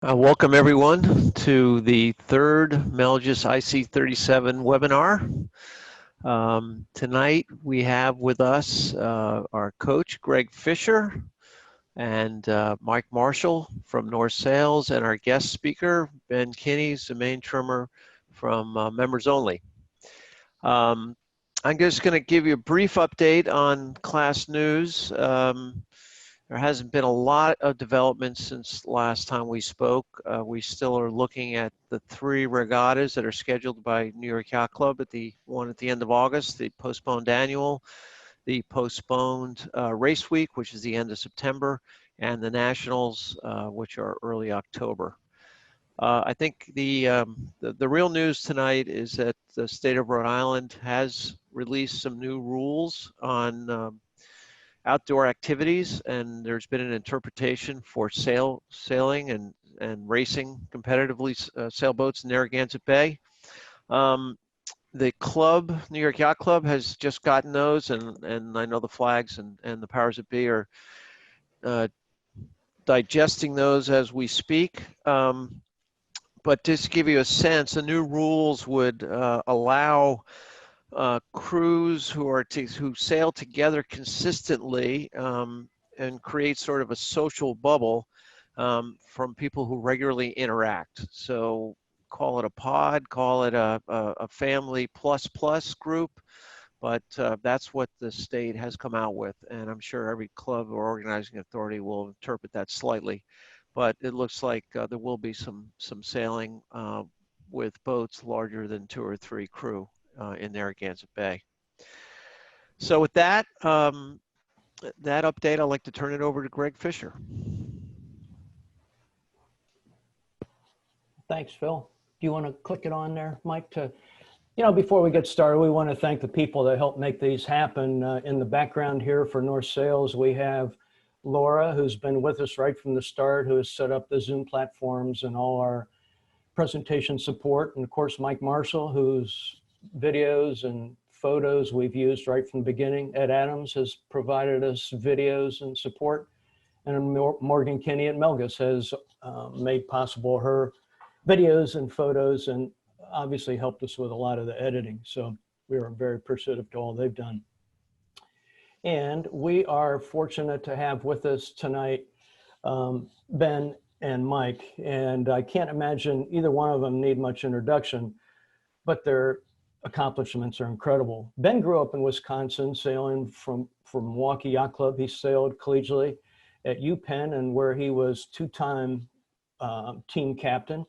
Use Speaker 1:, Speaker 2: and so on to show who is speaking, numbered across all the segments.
Speaker 1: Welcome everyone to the third Melgis IC37 webinar. Tonight we have with us our coach Greg Fisher and Mike Marshall from North Sales, and our guest speaker Ben Kinney, the main trimmer from Members Only. I'm just going to give you a brief update on class news. There hasn't been a lot of development since last time we spoke. We still are looking at the 3 regattas that are scheduled by New York Yacht Club, at the one at the end of August, the postponed annual, the postponed race week, which is the end of September, and the nationals, which are early October. I think the real news tonight is that the state of Rhode Island has released some new rules on outdoor activities, and there's been an interpretation for sailing and racing competitively sailboats in Narragansett Bay. The club, New York Yacht Club, has just gotten those, and I know the flags and the powers that be are digesting those as we speak. But just to give you a sense, the new rules would allow crews who sail together consistently and create sort of a social bubble from people who regularly interact. So call it a pod, call it a family plus group, but that's what the state has come out with, and I'm sure every club or organizing authority will interpret that slightly. But it looks like there will be some sailing with boats larger than 2 or 3 crew in Narragansett Bay. So with that, that update, I'd like to turn it over to Greg Fisher.
Speaker 2: Thanks, Phil. Do you want to click it on there, Mike? Before we get started, we want to thank the people that helped make these happen. In the background here for North Sales, we have Laura, who's been with us right from the start, who has set up the Zoom platforms and all our presentation support. And of course, Mike Marshall, whose videos and photos we've used right from the beginning. Ed Adams has provided us videos and support. And Morgan Kinney at Melgis has made possible her videos and photos, and obviously helped us with a lot of the editing. So we are very appreciative to all they've done. And we are fortunate to have with us tonight Ben and Mike, and I can't imagine either one of them need much introduction, but their accomplishments are incredible. Ben grew up in Wisconsin, sailing from Milwaukee Yacht Club. He sailed collegiately at UPenn, and where he was 2-time team captain.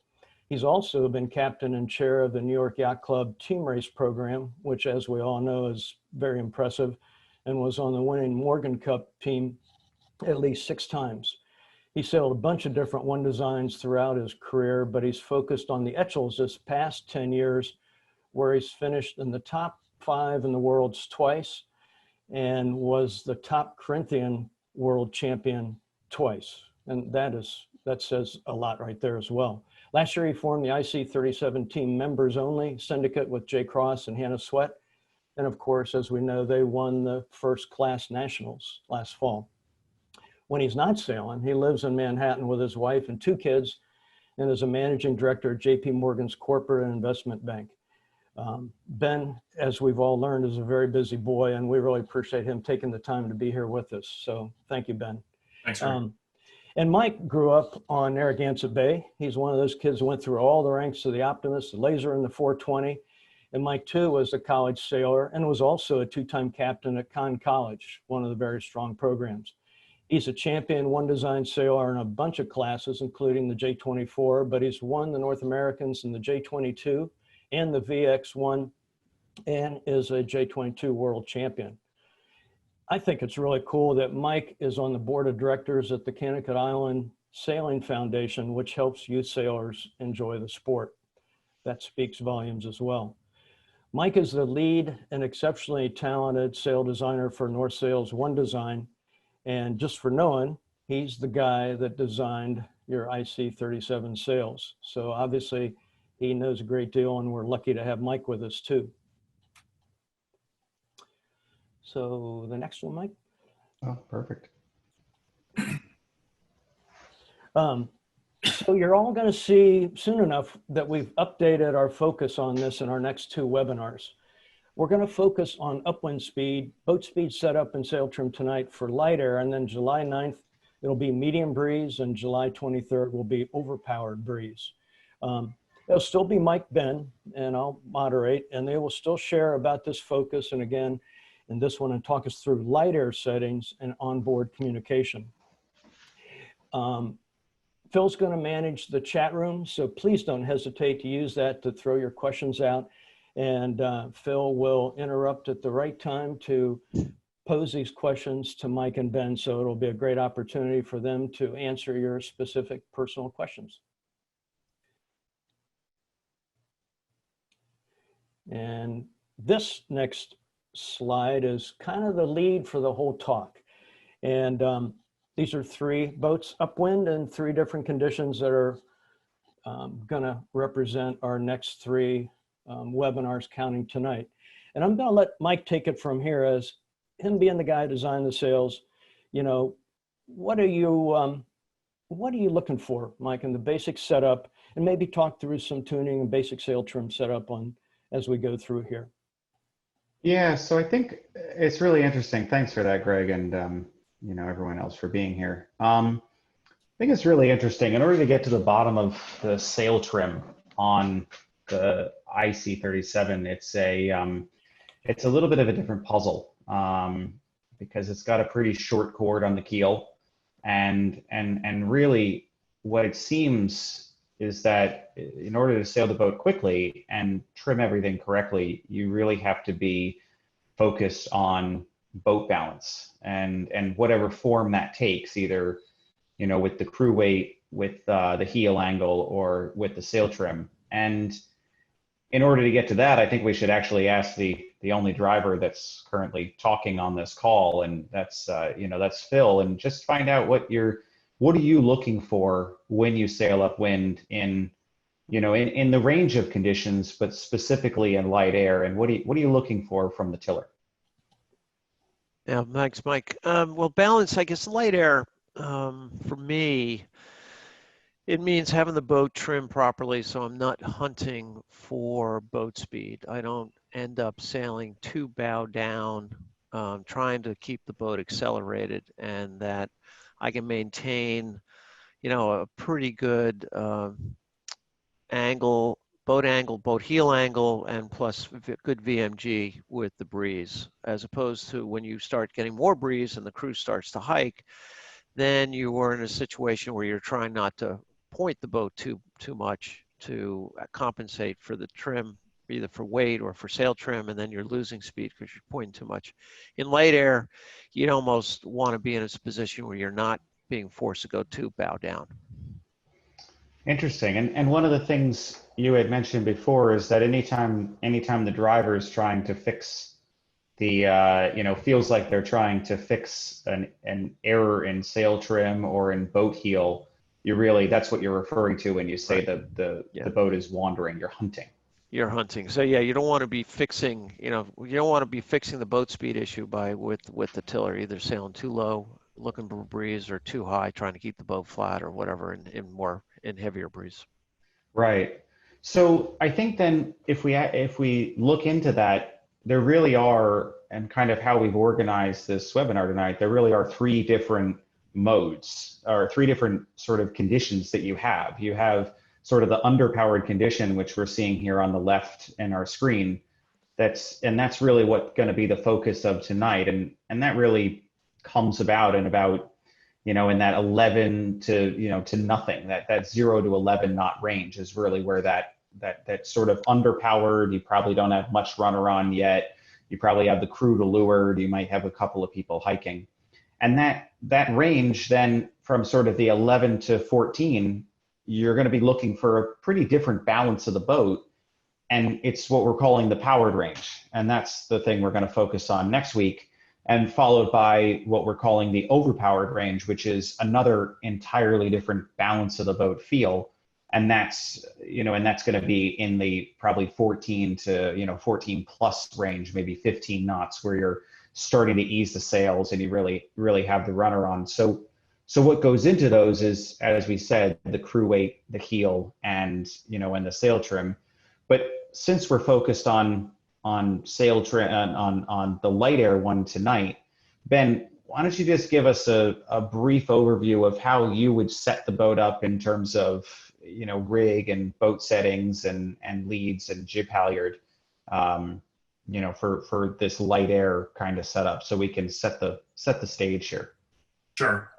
Speaker 2: He's also been captain and chair of the New York Yacht Club team race program, which, as we all know, is very impressive, and was on the winning Morgan Cup team at least 6 times. He sailed a bunch of different one designs throughout his career, but he's focused on the Etchells this past 10 years, where he's finished in the top 5 in the worlds twice and was the top Corinthian world champion twice. And that says a lot right there as well. Last year, he formed the IC37 team members only syndicate with Jay Cross and Hannah Sweat. And of course, as we know, they won the first class nationals last fall. When he's not sailing, he lives in Manhattan with his wife and 2 kids, and is a managing director at JP Morgan's corporate and investment bank. Ben, as we've all learned, is a very busy boy, and we really appreciate him taking the time to be here with us. So thank you, Ben.
Speaker 3: Thanks, Greg.
Speaker 2: And Mike grew up on Narragansett Bay. He's one of those kids who went through all the ranks of the Optimist, the Laser, and the 420. And Mike, too, was a college sailor and was also a 2-time captain at Conn College, one of the very strong programs. He's a champion one design sailor in a bunch of classes, including the J24, but he's won the North Americans in the J22 and the VX1, and is a J22 world champion. I think it's really cool that Mike is on the board of directors at the Connecticut Island Sailing Foundation, which helps youth sailors enjoy the sport. That speaks volumes as well. Mike is the lead and exceptionally talented sail designer for North Sails One Design. And just for knowing, he's the guy that designed your IC37 sails. So obviously he knows a great deal, and we're lucky to have Mike with us too. So the next one, Mike.
Speaker 3: Oh, perfect.
Speaker 2: So you're all going to see soon enough that we've updated our focus on this in our next two webinars. We're going to focus on upwind speed, boat speed setup and sail trim tonight for light air, and then July 9th, it'll be medium breeze, and July 23rd will be overpowered breeze. It'll still be Mike Ben, and I'll moderate, and they will still share about this focus, and again, in this one, and talk us through light air settings and onboard communication. Phil's going to manage the chat room, so please don't hesitate to use that to throw your questions out. And Phil will interrupt at the right time to pose these questions to Mike and Ben, so it'll be a great opportunity for them to answer your specific personal questions. And this next slide is kind of the lead for the whole talk. And these are three boats upwind and three different conditions that are going to represent our next three webinars counting tonight. And I'm going to let Mike take it from here, as him being the guy who designed the sails. You know, what are you looking for, Mike, in the basic setup, and maybe talk through some tuning and basic sail trim setup on as we go through here.
Speaker 3: Yeah, so I think it's really interesting. Thanks for that, Greg, and you know, everyone else for being here. I think it's really interesting. In order to get to the bottom of the sail trim on the IC37, it's a little bit of a different puzzle because it's got a pretty short cord on the keel, and really what it seems is that in order to sail the boat quickly and trim everything correctly, you really have to be focused on boat balance and whatever form that takes, either, you know, with the crew weight, with the heel angle, or with the sail trim. And in order to get to that, I think we should actually ask the only driver that's currently talking on this call, and that's you know, that's Phil, and just find out what are you looking for when you sail upwind in, you know, in the range of conditions, but specifically in light air, and what are you looking for from the tiller?
Speaker 1: Yeah, thanks, Mike. Well, balance, I guess, light air, for me, it means having the boat trimmed properly so I'm not hunting for boat speed. I don't end up sailing too bow down, trying to keep the boat accelerated, and that I can maintain, you know, a pretty good angle, boat heel angle, and plus good VMG with the breeze, as opposed to when you start getting more breeze and the crew starts to hike, then you are in a situation where you're trying not to point the boat too much to compensate for the trim, either for weight or for sail trim, and then you're losing speed because you're pointing too much. In light air, you'd almost want to be in a position where you're not being forced to go too bow down.
Speaker 3: Interesting. And one of the things you had mentioned before is that anytime the driver is trying to fix the, you know, feels like they're trying to fix an error in sail trim or in boat heel, that's what you're referring to when you say the boat is wandering, you're hunting. You're
Speaker 1: hunting. So yeah, you don't want to be fixing, you know, you don't want to be fixing the boat speed issue with the tiller, either sailing too low, looking for breeze, or too high, trying to keep the boat flat or whatever in heavier breeze.
Speaker 3: Right. So I think then if we look into that, there really are, and kind of how we've organized this webinar tonight, there really are three different modes, or three different sort of conditions that you have. You have sort of the underpowered condition, which we're seeing here on the left in our screen. That's really what's going to be the focus of tonight, and that really comes about in about, you know, in that 11 to, you know, to nothing, that 0 to 11 knot range is really where that sort of underpowered, you probably don't have much runner on yet, you probably have the crew to leeward, you might have a couple of people hiking, and that range then from sort of the 11 to 14, you're going to be looking for a pretty different balance of the boat, and it's what we're calling the powered range, and that's the thing we're going to focus on next week, and followed by what we're calling the overpowered range, which is another entirely different balance of the boat feel. And that's, you know, and that's going to be in the probably 14 to, you know, 14 plus range, maybe 15 knots, where you're starting to ease the sails and you really have the runner on. So So what goes into those is, as we said, the crew weight, the heel, and and the sail trim. But since we're focused on sail trim on the light air one tonight, Ben, why don't you just give us a brief overview of how you would set the boat up in terms of rig and boat settings and leads and jib halyard, for this light air kind of setup, so we can set the stage here.
Speaker 4: Sure.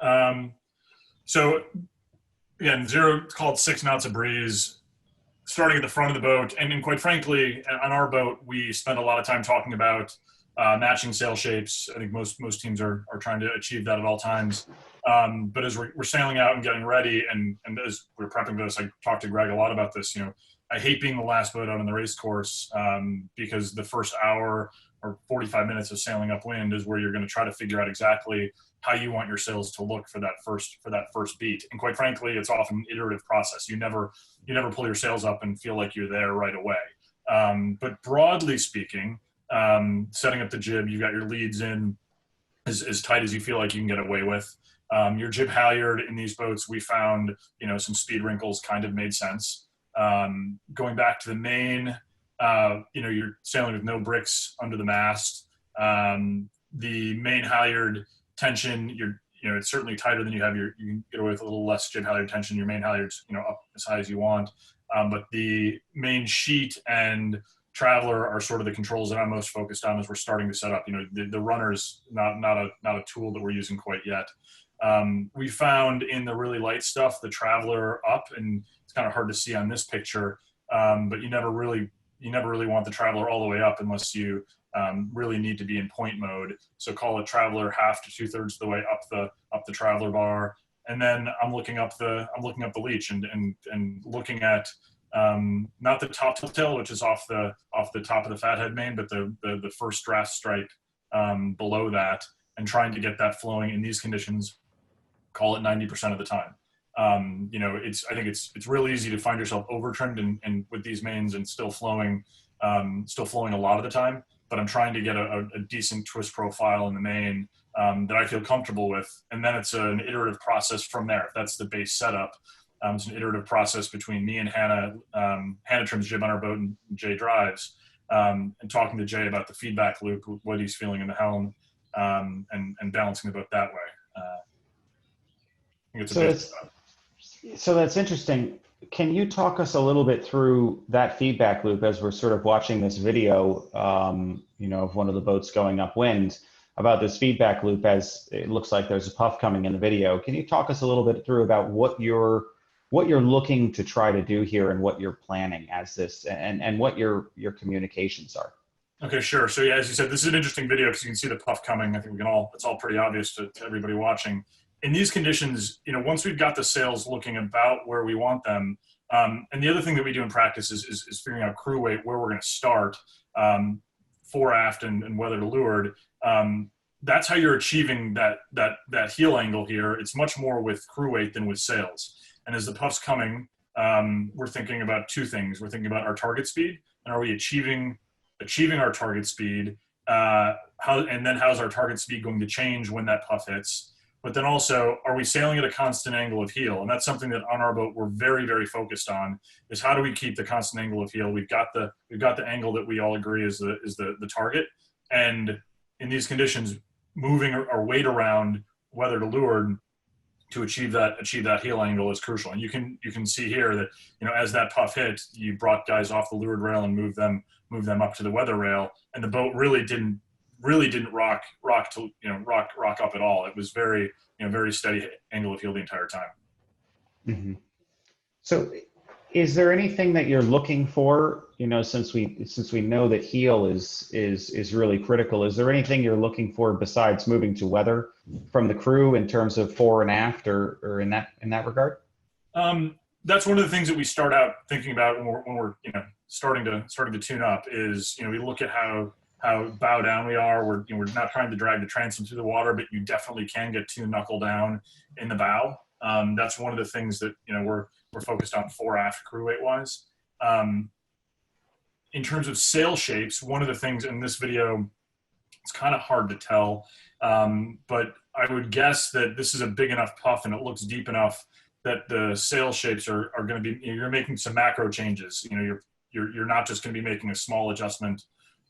Speaker 4: So again, zero, it's called 6 knots of breeze, starting at the front of the boat. And quite frankly, on our boat, we spend a lot of time talking about matching sail shapes. I think most teams are trying to achieve that at all times. But as we're sailing out and getting ready, and as we're prepping this, I talked to Greg a lot about this. I hate being the last boat out on the race course, because the first hour or 45 minutes of sailing upwind is where you're going to try to figure out exactly how you want your sails to look for that first beat. And quite frankly, it's often an iterative process. You never pull your sails up and feel like you're there right away. But broadly speaking, setting up the jib, you've got your leads in as tight as you feel like you can get away with. Your jib halyard in these boats, we found, some speed wrinkles kind of made sense. Going back to the main, you're sailing with no bricks under the mast. The main halyard tension, it's certainly tighter than you can get away with a little less jib halyard tension. Your main halyard's, up as high as you want. But the main sheet and traveler are sort of the controls that I'm most focused on as we're starting to set up. The runner's not a tool that we're using quite yet. We found in the really light stuff, the traveler up, and it's kind of hard to see on this picture, but you never really want the traveler all the way up unless you really need to be in point mode. So call it traveler half to 2/3 of the way up the traveler bar, and then I'm looking up the leech and looking at not the top tail, which is off the top of the fathead main, but the first draft stripe below that, and trying to get that flowing in these conditions. Call it 90% of the time. I think it's really easy to find yourself over trimmed and with these mains and still flowing a lot of the time. But I'm trying to get a decent twist profile in the main that I feel comfortable with, and then it's an iterative process from there. If that's the base setup, it's an iterative process between me and Hannah. Hannah trims jib on our boat, and Jay drives, and talking to Jay about the feedback loop, what he's feeling in the helm, and balancing the boat that way. I think it's
Speaker 3: so that's interesting. Can you talk us a little bit through that feedback loop as we're sort of watching this video, of one of the boats going upwind, about this feedback loop, as it looks like there's a puff coming in the video? Can you talk us a little bit through about what you're looking to try to do here, and what you're planning as this, and what your communications are?
Speaker 4: Okay, sure. So yeah, as you said, this is an interesting video because you can see the puff coming. I think it's all pretty obvious to everybody watching. In these conditions, once we've got the sails looking about where we want them, and the other thing that we do in practice is figuring out crew weight, where we're going to start, fore, aft, and weather to leeward. That's how you're achieving that heel angle here. It's much more with crew weight than with sails. And as the puff's coming, we're thinking about two things. We're thinking about our target speed, and are we achieving our target speed? And then how's our target speed going to change when that puff hits? But then also, are we sailing at a constant angle of heel? And that's something that on our boat we're very, very focused on, is how do we keep the constant angle of heel? We've got the angle that we all agree is the target. And in these conditions, moving our weight around weather to leeward to achieve that heel angle is crucial. And you can see here that, as that puff hit, you brought guys off the leeward rail and moved them up to the weather rail, and the boat really didn't rock up at all. It was very steady angle of heel the entire time.
Speaker 3: Mm-hmm. So is there anything that you're looking for, since we know that heel is really critical? Is there anything you're looking for besides moving to weather from the crew in terms of fore and aft, or in that regard?
Speaker 4: That's one of the things that we start out thinking about when we're starting to tune up, is we look at how bow down we are. We're not trying to drag the transom through the water, but you definitely can get too knuckle down in the bow. That's one of the things that we're focused on fore aft crew weight wise. In terms of sail shapes, one of the things in this video, it's kind of hard to tell, but I would guess that this is a big enough puff and it looks deep enough that the sail shapes are going to be, you're making some macro changes. You know, you're not just going to be making a small adjustment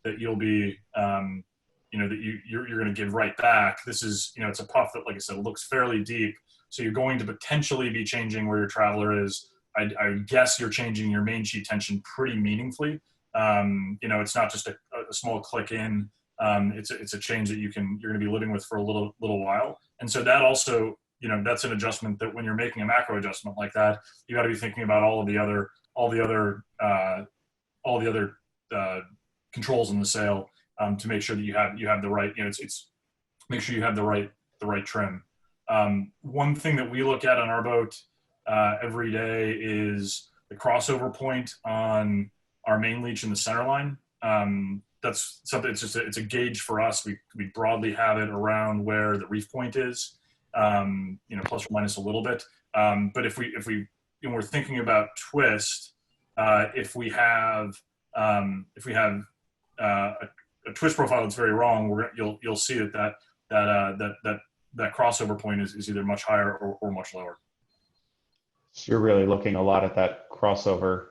Speaker 4: that you'll be, you know, that you're going to give right back. This is, you know, it's a puff that, like I said, looks fairly deep. So you're going to potentially be changing where your traveler is. I guess you're changing your main sheet tension pretty meaningfully. You know, it's not just a small click in. It's a change that you're going to be living with for a little while. And so that also, you know, that's an adjustment that when you're making a macro adjustment like that, you got to be thinking about all the other controls in the sail to make sure that you have the right, you know, it's make sure you have the right trim. One thing that we look at on our boat every day is the crossover point on our main leech in the center line. That's something, it's a gauge for us. We broadly have it around where the reef point is, you know, plus or minus a little bit. But if you know, we're thinking about twist, if we have a twist profile that's very wrong, you'll see that crossover point is either much higher or much lower.
Speaker 3: So you're really looking a lot at that crossover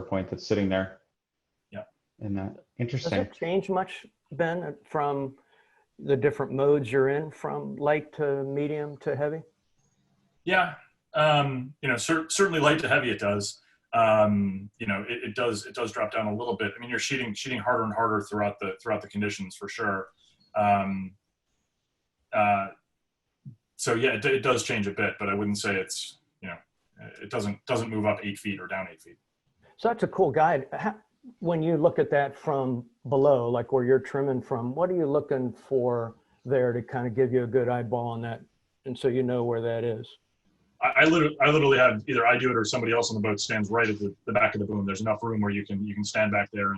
Speaker 3: point that's sitting there.
Speaker 4: Yeah.
Speaker 3: And that interesting.
Speaker 2: Does it change much, Ben, from the different modes you're in, from light to medium to heavy?
Speaker 4: Yeah. You know, certainly light to heavy it does. You know, it does drop down a little bit. I mean, you're sheeting harder and harder throughout the conditions for sure. So yeah, it does change a bit, but I wouldn't say it's, you know, it doesn't move up 8 feet or down 8 feet.
Speaker 2: So that's a cool guide. When you look at that from below, like where you're trimming from, what are you looking for there to kind of give you a good eyeball on that, and so you know where that is?
Speaker 4: I literally have, either I do it or somebody else on the boat stands right at the back of the boom. There's enough room where you can stand back there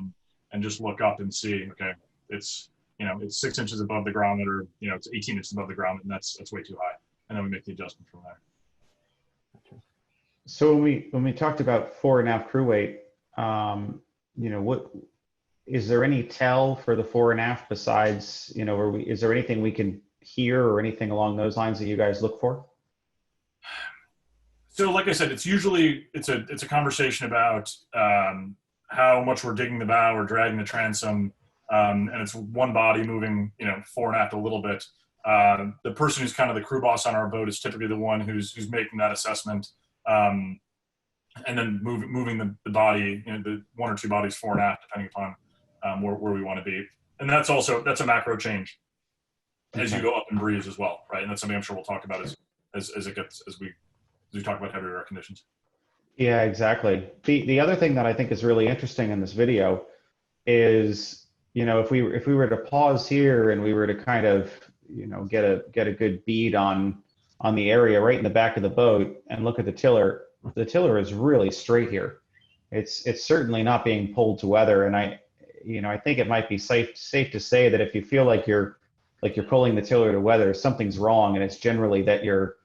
Speaker 4: and just look up and see, okay, it's, you know, it's 6 inches above the ground, or, you know, it's 18 inches above the ground, and that's way too high. And then we make the adjustment from there.
Speaker 3: So when we talked about fore and aft crew weight, you know, what is there any tell for the fore and aft besides, you know, is there anything we can hear or anything along those lines that you guys look for?
Speaker 4: So like I said, it's usually, it's a conversation about how much we're digging the bow or dragging the transom, and it's one body moving, you know, fore and aft a little bit. The person who's kind of the crew boss on our boat is typically the one who's making that assessment, and then moving the body, you know, the 1 or 2 bodies fore and aft, depending upon where we want to be. And that's a macro change as you go up in breeze as well, right? And that's something I'm sure we'll talk about as we talk about heavier air conditions.
Speaker 3: Yeah, exactly. The other thing that I think is really interesting in this video is, you know, if we were to pause here and we were to kind of, you know, get a good bead on the area right in the back of the boat and look at the tiller is really straight here. It's certainly not being pulled to weather, and I think it might be safe to say that if you feel like you're pulling the tiller to weather, something's wrong, and it's generally that your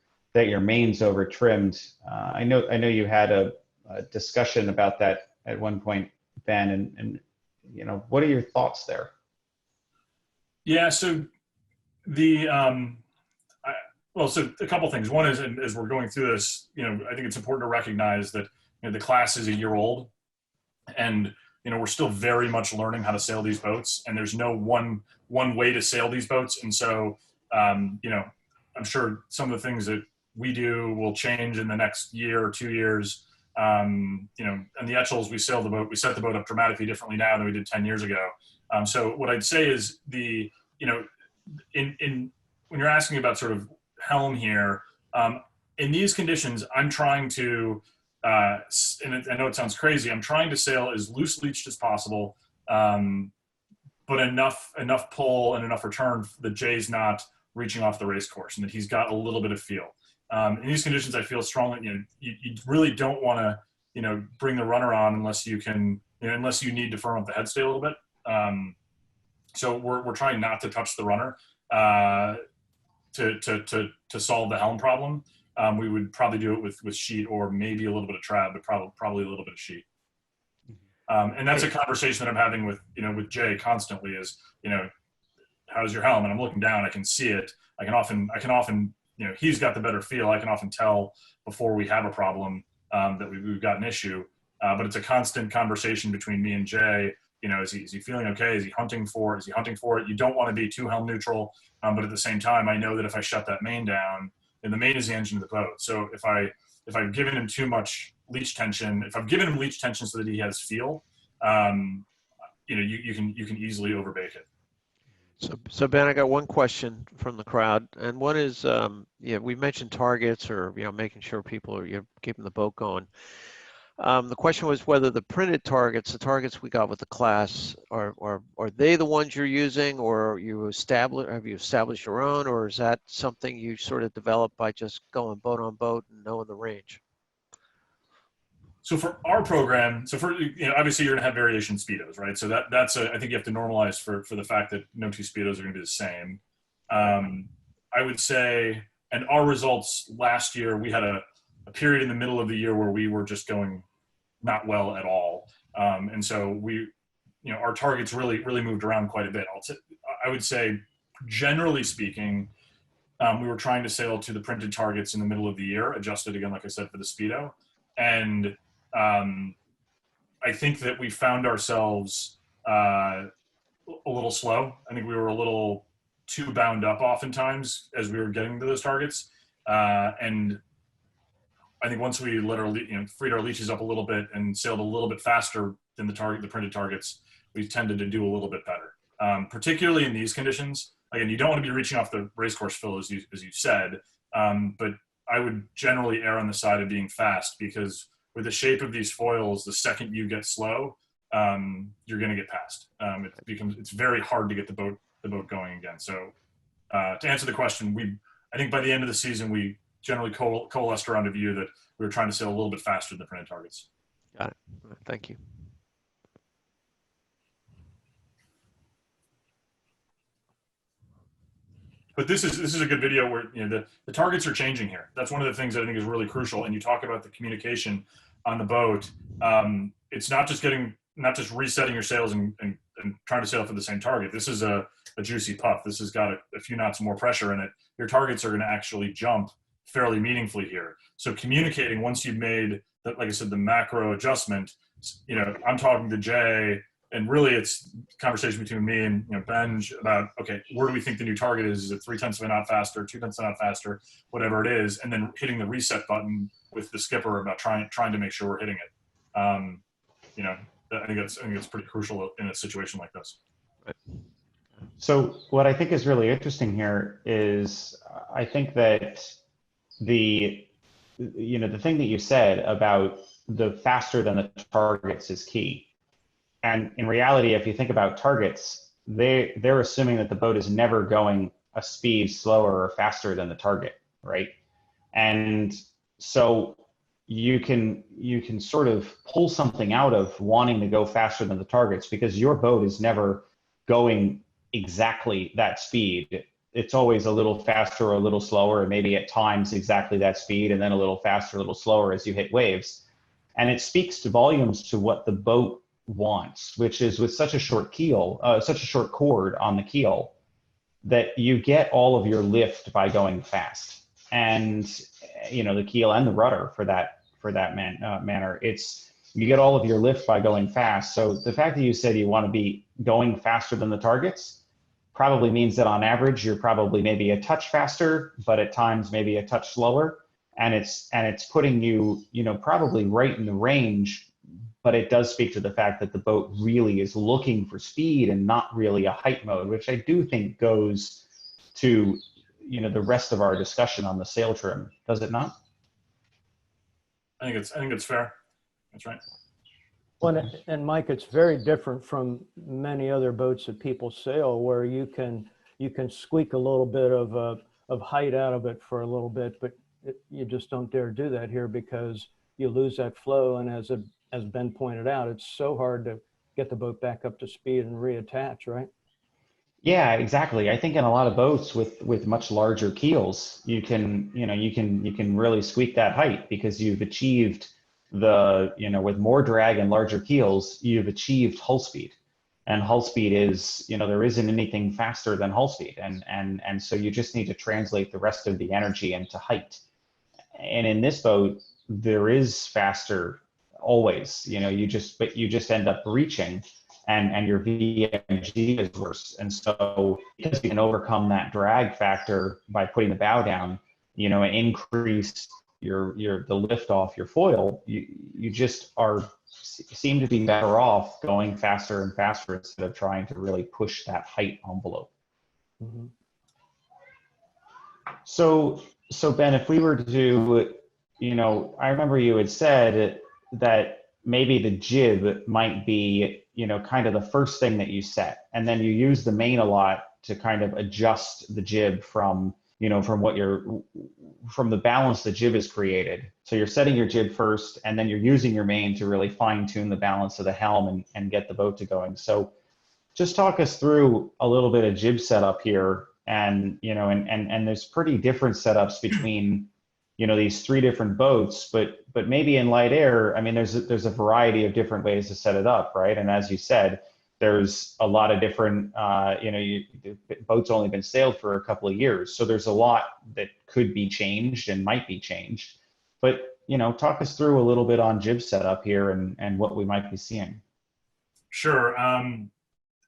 Speaker 3: main's over trimmed. I know you had a discussion about that at one point, Ben, and you know, what are your thoughts there?
Speaker 4: Yeah, so so a couple things. One is, as we're going through this, you know, I think it's important to recognize that, you know, the class is a year old, and, you know, we're still very much learning how to sail these boats, and there's no one way to sail these boats. And so, you know, I'm sure some of the things that we do will change in the next year or 2 years. You know, and the Etchells, we set the boat up dramatically differently now than we did 10 years ago. So what I'd say is you know, when you're asking about sort of helm here, in these conditions, I'm trying to, and I know it sounds crazy, I'm trying to sail as loose leached as possible, but enough pull and enough return that Jay's not reaching off the race course and that he's got a little bit of feel. In these conditions, I feel strongly, you know, you really don't want to, you know, bring the runner on unless you can, you know, unless you need to firm up the headstay a little bit. So we're trying not to touch the runner to solve the helm problem. We would probably do it with sheet or maybe a little bit of trab, but probably a little bit of sheet. And that's a conversation that I'm having with Jay constantly is, you know, how's your helm? And I'm looking down, I can see it. I can often, he's got the better feel. I can often tell before we have a problem that we've got an issue. But it's a constant conversation between me and Jay. Is he feeling okay? Is he hunting for it? You don't want to be too helm neutral, but at the same time, I know that if I shut that main down, and the main is the engine of the boat. So if I've given him too much leech tension, if I've given him leech tension so that he has feel, you can easily overbake it.
Speaker 1: So Ben, I got one question from the crowd, and one is, we mentioned targets, or making sure people are keeping the boat going. The question was whether the printed targets, the targets we got with the class, are they the ones you're using, or have you established your own, or is that something you sort of developed by just going boat on boat and knowing the range?
Speaker 4: So for our program, obviously you're going to have variation speedos, right? So that's I think you have to normalize for the fact that no two speedos are going to be the same. I would say, and our results last year, we had a period in the middle of the year where we were just going not well at all. And so our targets really moved around quite a bit. I would say, generally speaking, we were trying to sail to the printed targets in the middle of the year, adjusted again, like I said, for the speedo. And I think that we found ourselves a little slow. I think we were a little too bound up oftentimes as we were getting to those targets. And I think once we freed our leashes up a little bit and sailed a little bit faster than the printed targets, we tended to do a little bit better. Particularly in these conditions. Again, you don't want to be reaching off the racecourse fill as you said, but I would generally err on the side of being fast, because with the shape of these foils, the second you get slow, you're going to get past. It's very hard to get the boat going again. So to answer the question, I think by the end of the season, we generally coalesced around a view that we were trying to sail a little bit faster than the printed targets.
Speaker 1: Got it. Thank you.
Speaker 4: But this is a good video where the targets are changing here. That's one of the things that I think is really crucial. And you talk about the communication on the boat. It's not just resetting your sails and trying to sail for the same target. This is a juicy puff. This has got a few knots more pressure in it. Your targets are going to actually jump fairly meaningfully here. So communicating once you've made that, like I said, the macro adjustment. I'm talking to Jay. And really, it's a conversation between me and Benj about, okay, where do we think the new target is? Is it 0.3 of a knot faster, 2 tenths of a knot faster, whatever it is, and then hitting the reset button with the skipper about trying to make sure we're hitting it. I think it's pretty crucial in a situation like this.
Speaker 3: So what I think is really interesting here is I think that the thing that you said about the faster than the targets is key. And in reality, if you think about targets, they're assuming that the boat is never going a speed slower or faster than the target, right? And so you can sort of pull something out of wanting to go faster than the targets, because your boat is never going exactly that speed. It's always a little faster or a little slower, and maybe at times exactly that speed, and then a little faster, a little slower as you hit waves. And it speaks to volumes to what the boat wants, which is with such a short keel, such a short cord on the keel, that you get all of your lift by going fast. And the keel and the rudder for that manner, you get all of your lift by going fast. So the fact that you said you want to be going faster than the targets probably means that on average you're probably maybe a touch faster, but at times maybe a touch slower, and it's putting you probably right in the range. But it does speak to the fact that the boat really is looking for speed and not really a height mode, which I do think goes to the rest of our discussion on the sail trim, does it not?
Speaker 2: I think it's fair.
Speaker 4: That's right.
Speaker 2: Well, and Mike, it's very different from many other boats that people sail, where you can squeak a little bit of height out of it for a little bit, but you just don't dare do that here, because you lose that flow. And as Ben pointed out, it's so hard to get the boat back up to speed and reattach, right?
Speaker 3: Yeah, exactly. I think in a lot of boats with much larger keels, you can really squeak that height, because you've achieved with more drag and larger keels, you've achieved hull speed. and hull speed is, there isn't anything faster than hull speed, and so you just need to translate the rest of the energy into height. And in this boat, there is faster always. You just end up reaching, and your VMG is worse. And so because you can overcome that drag factor by putting the bow down, and increase the lift off your foil, you just seem to be better off going faster and faster instead of trying to really push that height envelope.
Speaker 2: Mm-hmm.
Speaker 3: So Ben, if we were to do, I remember you had said that maybe the jib might be, kind of the first thing that you set, and then you use the main a lot to kind of adjust the jib from from the balance the jib is created. So you're setting your jib first, and then you're using your main to really fine tune the balance of the helm and get the boat to going. So just talk us through a little bit of jib setup here, and there's pretty different setups between these three different boats, but maybe in light air, I mean, there's a variety of different ways to set it up, right? And as you said, there's a lot of different, the boat's only been sailed for a couple of years, so there's a lot that could be changed and might be changed. But talk us through a little bit on jib setup here and what we might be seeing.
Speaker 4: Sure.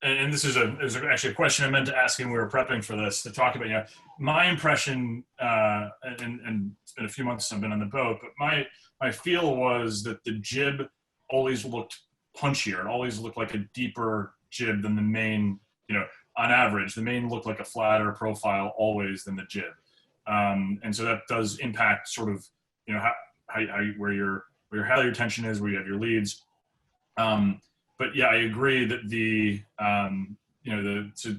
Speaker 4: And this is actually a question I meant to ask when we were prepping for this to talk about. My impression, and it's been a few months since I've been on the boat, but my feel was that the jib always looked punchier. It always looked like a deeper jib than the main. On average, the main looked like a flatter profile always than the jib, and so that does impact sort of where your halyard tension is, where you have your leads. But yeah, I agree that so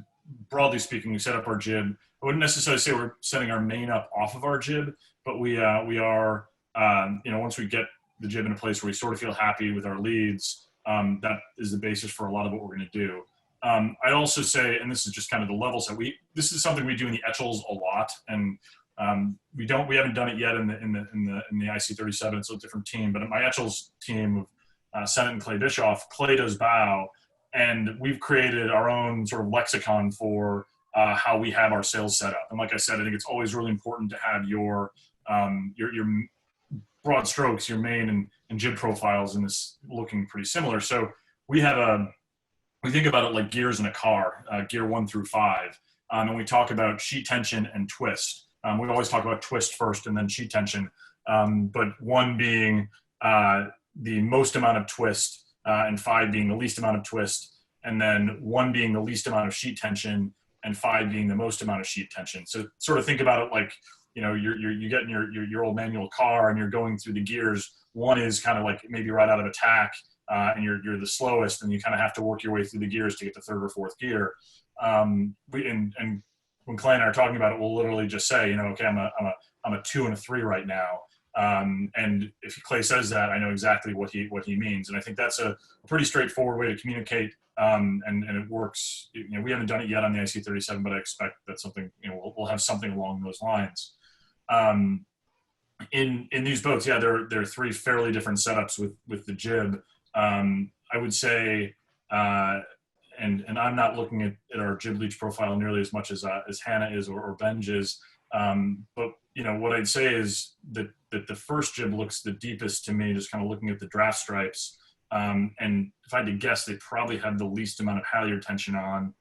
Speaker 4: broadly speaking, we set up our jib. I wouldn't necessarily say we're setting our main up off of our jib, but we are, once we get the jib in a place where we sort of feel happy with our leads, that is the basis for a lot of what we're going to do. I'd also say, and this is just kind of the levels that this is something we do in the Etchels a lot, and we haven't done it yet in the IC37. It's a different team, but in my Etchels team of Sennett and Clay Bischoff, Clay does bow, and we've created our own sort of lexicon for how we have our sails set up. And like I said, I think it's always really important to have your broad strokes, your main and jib profiles in this looking pretty similar. So we think about it like gears in a car, gear 1 through 5, and we talk about sheet tension and twist. We always talk about twist first and then sheet tension, but 1 being the most amount of twist, and 5 being the least amount of twist, and then 1 being the least amount of sheet tension, and 5 being the most amount of sheet tension. So sort of think about it like, you get in your old manual car and you're going through the gears. 1 is kind of like maybe right out of attack, and you're the slowest, and you kind of have to work your way through the gears to get to 3rd or 4th gear. And when Clay and I are talking about it, we'll literally just say, okay, I'm a 2 and a 3 right now. And if Clay says that, I know exactly what he means. And I think that's a pretty straightforward way to communicate. And it works. We haven't done it yet on the IC37, but I expect that's something, we'll have something along those lines. In these boats, yeah, there are 3 fairly different setups with the jib. I would say, and I'm not looking at our jib leach profile nearly as much as Hannah is or Benj is. But what I'd say is that the first jib looks the deepest to me, just kind of looking at the draft stripes. And if I had to guess, they probably have the least amount of halyard tension on.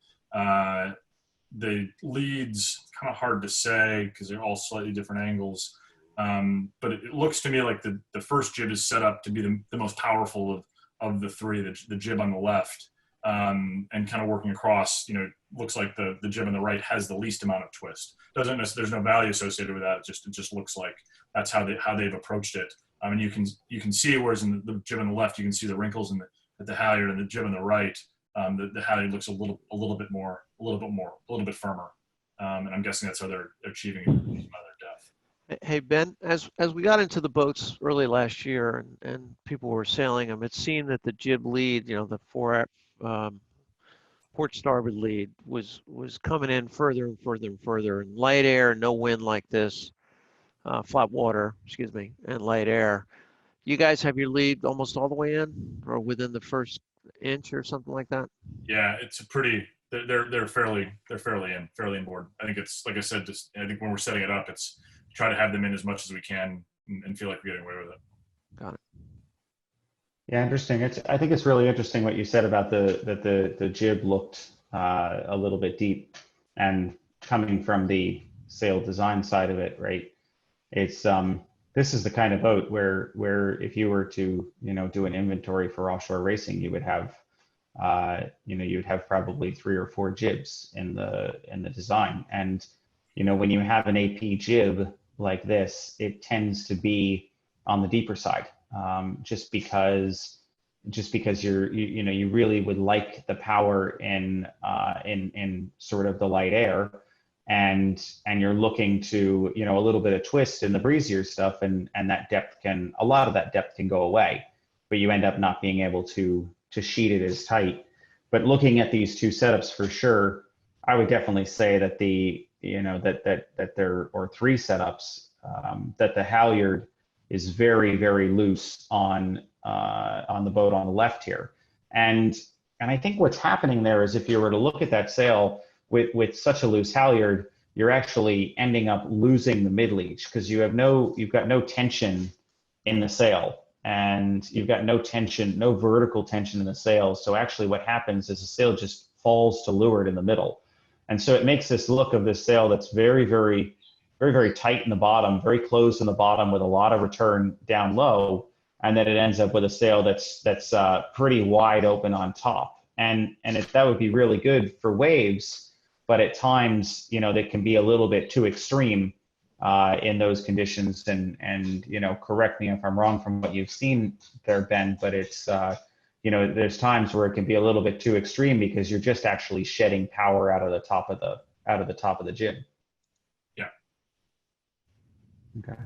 Speaker 4: The leads, kind of hard to say because they're all slightly different angles. But it looks to me like the first jib is set up to be the most powerful of the 3, the jib on the left. And kind of working across, looks like the jib on the right has the least amount of twist. There's no value associated with that. It just looks like that's how they've approached it. I mean, you can see, whereas in the jib on the left, you can see the wrinkles at the halyard, and the jib on the right, the halyard looks a little bit firmer. And I'm guessing that's how they're achieving it by their depth.
Speaker 1: Hey Ben, as we got into the boats early last year and people were sailing them, it seemed that the jib lead, the port starboard lead was coming in further and further and further, and light air, no wind like this, flat water, and light air. You guys have your lead almost all the way in, or within the first inch or something like that?
Speaker 4: Yeah, it's a pretty. They're fairly inboard. I think it's like I said. Just I think when we're setting it up, it's try to have them in as much as we can and feel like we're getting away with it.
Speaker 1: Got it.
Speaker 3: Yeah, interesting. I think it's really interesting what you said about the jib looked a little bit deep, and coming from the sail design side of it, right? It's this is the kind of boat where if you were to do an inventory for offshore racing, you would have you'd have probably 3 or 4 jibs in the design. And when you have an AP jib like this, it tends to be on the deeper side, just because you really would like the power in sort of the light air, and you're looking to a little bit of twist in the breezier stuff, and a lot of that depth can go away, but you end up not being able to sheet it as tight. But looking at these two setups, for sure, I would definitely say that that there, or 3 setups, that the halyard is very, very loose on the boat on the left here. And I think what's happening there is, if you were to look at that sail with such a loose halyard, you're actually ending up losing the mid leach, because you've got no tension in the sail, and you've got no vertical tension in the sail. So actually what happens is the sail just falls to leeward in the middle. And so it makes this look of this sail that's very, very, very, very tight in the bottom, very closed in the bottom, with a lot of return down low. And then it ends up with a sail that's pretty wide open on top. And that would be really good for waves, but at times, they can be a little bit too extreme in those conditions. And correct me if I'm wrong from what you've seen there, Ben, but it's there's times where it can be a little bit too extreme, because you're just actually shedding power out of the top of the jib.
Speaker 4: Yeah.
Speaker 3: Okay.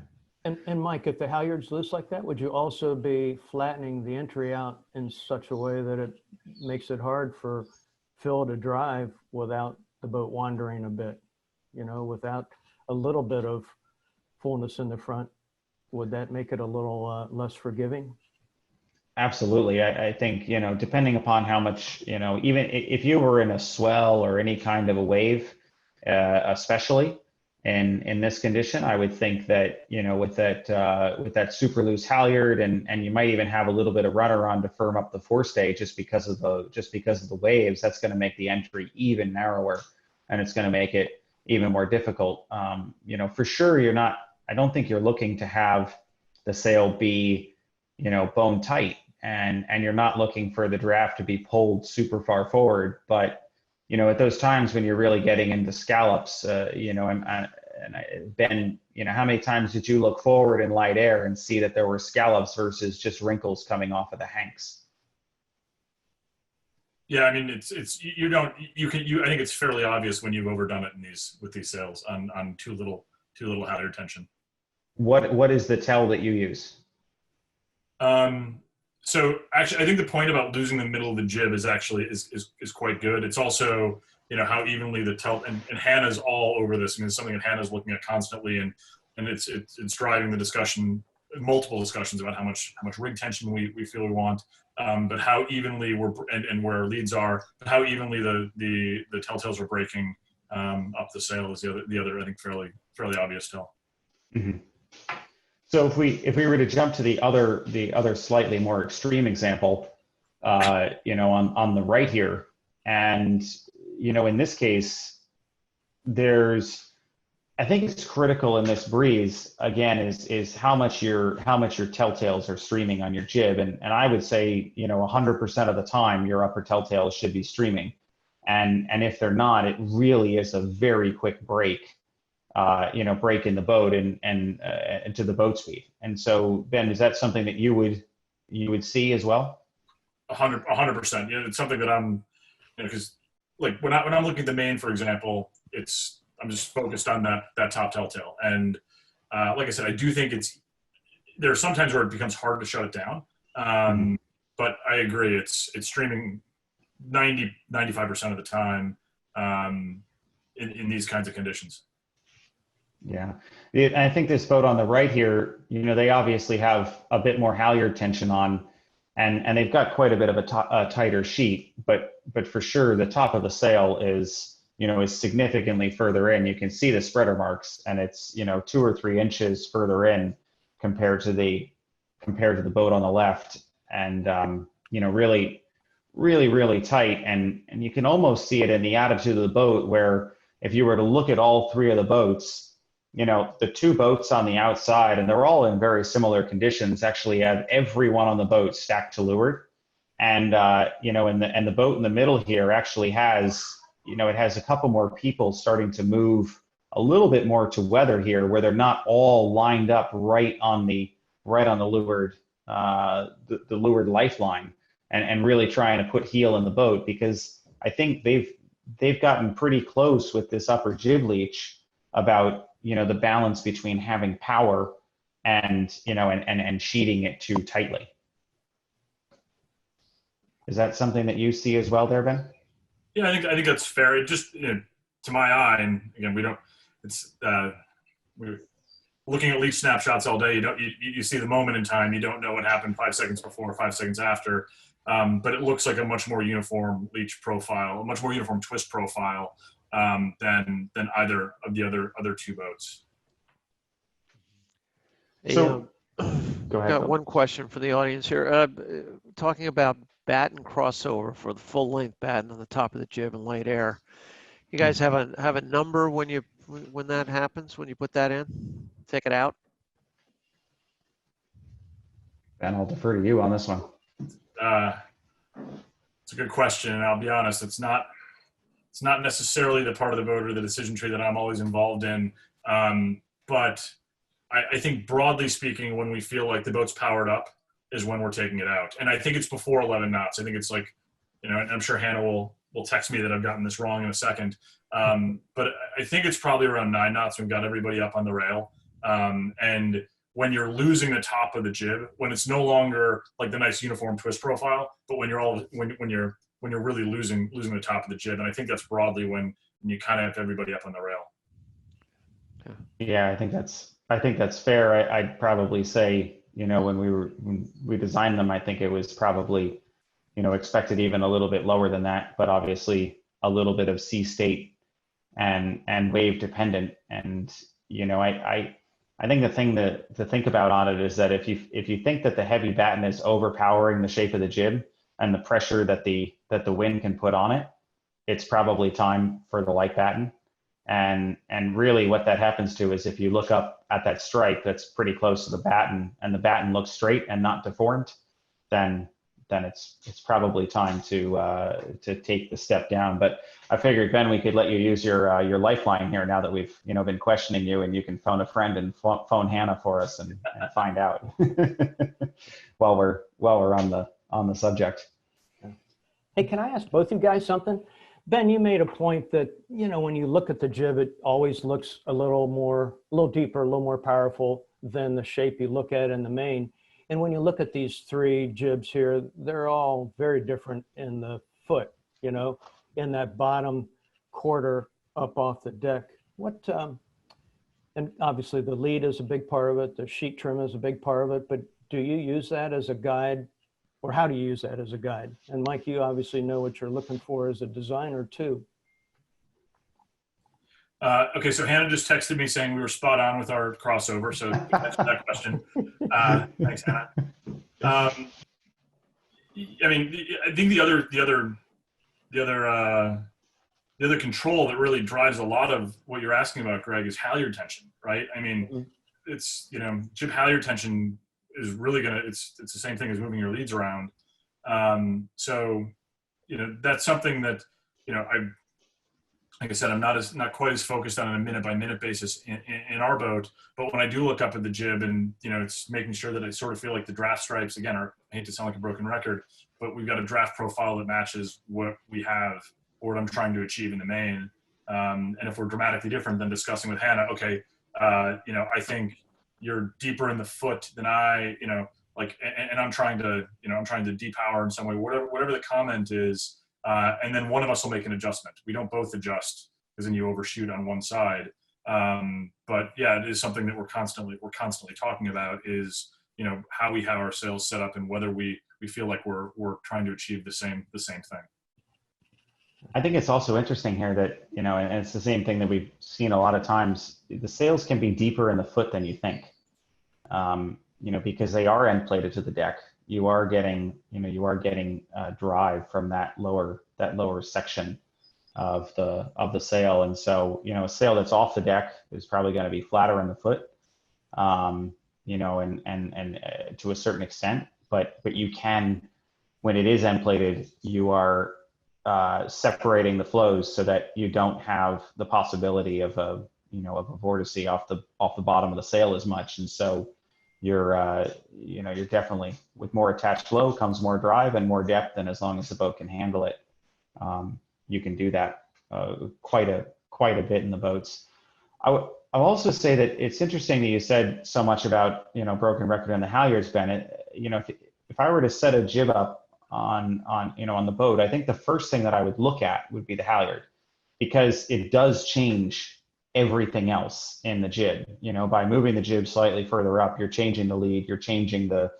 Speaker 2: And Mike, if the halyard's loose like that, would you also be flattening the entry out in such a way that it makes it hard for Phil to drive without the boat wandering a bit, without a little bit of fullness in the front? Would that make it a little less forgiving?
Speaker 3: Absolutely. I think, depending upon how much, even if you were in a swell or any kind of a wave, especially in this condition, I would think that, with that super loose halyard, and you might even have a little bit of rudder on to firm up the forestay, just because of the waves, that's going to make the entry even narrower, and it's going to make it even more difficult. For sure, I don't think you're looking to have the sail be, bone tight, and you're not looking for the draft to be pulled super far forward. But, at those times when you're really getting into scallops, Ben, how many times did you look forward in light air and see that there were scallops versus just wrinkles coming off of the hanks?
Speaker 4: Yeah, I mean, I think it's fairly obvious when you've overdone it with these sails on too little halyard tension.
Speaker 3: What is the tell that you use?
Speaker 4: So actually, I think the point about losing the middle of the jib is actually is quite good. It's also, how evenly the tell, and Hannah's all over this. I mean, it's something that Hannah's looking at constantly, and it's driving the discussion, multiple discussions about how much rig tension we feel we want, but how evenly and where our leads are, but how evenly the telltales are breaking up the sail is the other I think fairly obvious tell.
Speaker 3: Mm-hmm. So if we were to jump to the other slightly more extreme example, on the right here, and in this case, I think it's critical in this breeze again is how much your telltales are streaming on your jib, and I would say 100% of the time your upper telltales should be streaming, and if they're not, it really is a very quick break. Break in the boat and to the boat speed. And so, Ben, is that something that you would see as well?
Speaker 4: 100%. It's something that I'm, because like when I'm looking at the main, for example, I'm just focused on that top telltale. And like I said, I do think there are some times where it becomes hard to shut it down. But I agree, it's streaming 95% of the time in these kinds of conditions.
Speaker 3: Yeah, I think this boat on the right here, they obviously have a bit more halyard tension on, and they've got quite a bit of a tighter sheet, but for sure the top of the sail is, is significantly further in. You can see the spreader marks, and it's 2 or 3 inches further in compared to the boat on the left, and really, really, really tight. And you can almost see it in the attitude of the boat, where if you were to look at all 3 of the boats, the 2 boats on the outside, and they're all in very similar conditions, actually have everyone on the boat stacked to leeward. And, and the boat in the middle here actually has, it has a couple more people starting to move a little bit more to weather here, where they're not all lined up right on the leeward, the leeward lifeline, and really trying to put heel in the boat, because I think they've gotten pretty close with this upper jib leech about, the balance between having power and, and sheeting it too tightly. Is that something that you see as well there, Ben?
Speaker 4: Yeah, I think that's fair. It just, to my eye, and again, we're looking at leech snapshots all day. You see the moment in time. You don't know what happened 5 seconds before, 5 seconds after. But it looks like a much more uniform leech profile, a much more uniform twist profile than either of the other 2 boats.
Speaker 3: So, go ahead.
Speaker 1: Got one question for the audience here. Talking about batten crossover for the full length batten on the top of the jib and light air. You guys have a number when that happens, when you put that in, take it out?
Speaker 3: Ben, I'll defer to you on this one.
Speaker 4: It's a good question, and I'll be honest, it's not necessarily the part of the boat or the decision tree that I'm always involved in. But I think broadly speaking, when we feel like the boat's powered up is when we're taking it out. And I think it's before 11 knots. I think it's like, and I'm sure Hannah will text me that I've gotten this wrong in a second. But I think it's probably around 9 knots. We've got everybody up on the rail. And when you're losing the top of the jib, when it's no longer like the nice uniform twist profile, but when you're really losing the top of the jib, and I think that's broadly when you kind of have everybody up on the rail.
Speaker 3: Yeah, I think that's fair. I'd probably say, when we designed them, I think it was probably, expected even a little bit lower than that, but obviously a little bit of sea state and wave dependent. And, I think the thing to think about on it is that if you think that the heavy batten is overpowering the shape of the jib and the pressure that the wind can put on it, it's probably time for the light batten. And really what that happens to is, if you look up at that stripe that's pretty close to the batten, and the batten looks straight and not deformed, then it's probably time to take the step down. But I figured, Ben, we could let you use your lifeline here now that we've been questioning you, and you can phone a friend and phone Hannah for us and find out while we're on the subject.
Speaker 2: Hey, can I ask both you guys something? Ben, you made a point that, when you look at the jib, it always looks a little deeper, a little more powerful than the shape you look at in the main. And when you look at these 3 jibs here, they're all very different in the foot, in that bottom quarter up off the deck. And obviously the lead is a big part of it. The sheet trim is a big part of it, but do you use that as a guide? Or how do you use that as a guide? And Mike, you obviously know what you're looking for as a designer too.
Speaker 4: Okay, so Hannah just texted me saying we were spot on with our crossover, so thanks for that question. Thanks, Hannah. I think the other control that really drives a lot of what you're asking about, Greg, is halyard tension, right? It's jib halyard tension is really it's the same thing as moving your leads around. So that's something that like I said, I'm not quite as focused on a minute by minute basis in our boat, but when I do look up at the jib, and it's making sure that I sort of feel like the draft stripes, again, I hate to sound like a broken record, but we've got a draft profile that matches what we have or what I'm trying to achieve in the main. And if we're dramatically different, than discussing with Hannah, okay, I think you're deeper in the foot than I, and I'm trying to depower in some way, whatever the comment is. And then one of us will make an adjustment. We don't both adjust, because then you overshoot on one side. But yeah, it is something that we're constantly talking about, is how we have our sails set up and whether we feel like we're trying to achieve the same thing.
Speaker 3: I think it's also interesting here that, and it's the same thing that we've seen a lot of times, the sails can be deeper in the foot than you think, because they are end plated to the deck. You are getting drive from that lower section of the sail. And so, a sail that's off the deck is probably going to be flatter in the foot, and to a certain extent, but you can, when it is end plated, you are separating the flows so that you don't have the possibility of a vortice off the bottom of the sail as much. And so you're definitely, with more attached flow comes more drive and more depth. And as long as the boat can handle it, you can do that quite a bit in the boats. I'll also say that it's interesting that you said so much about, broken record on the halyards, Bennett. If I were to set a jib up on the boat, I think the first thing that I would look at would be the halyard, because it does change everything else in the jib. By moving the jib slightly further up, you're changing the lead, you're changing the,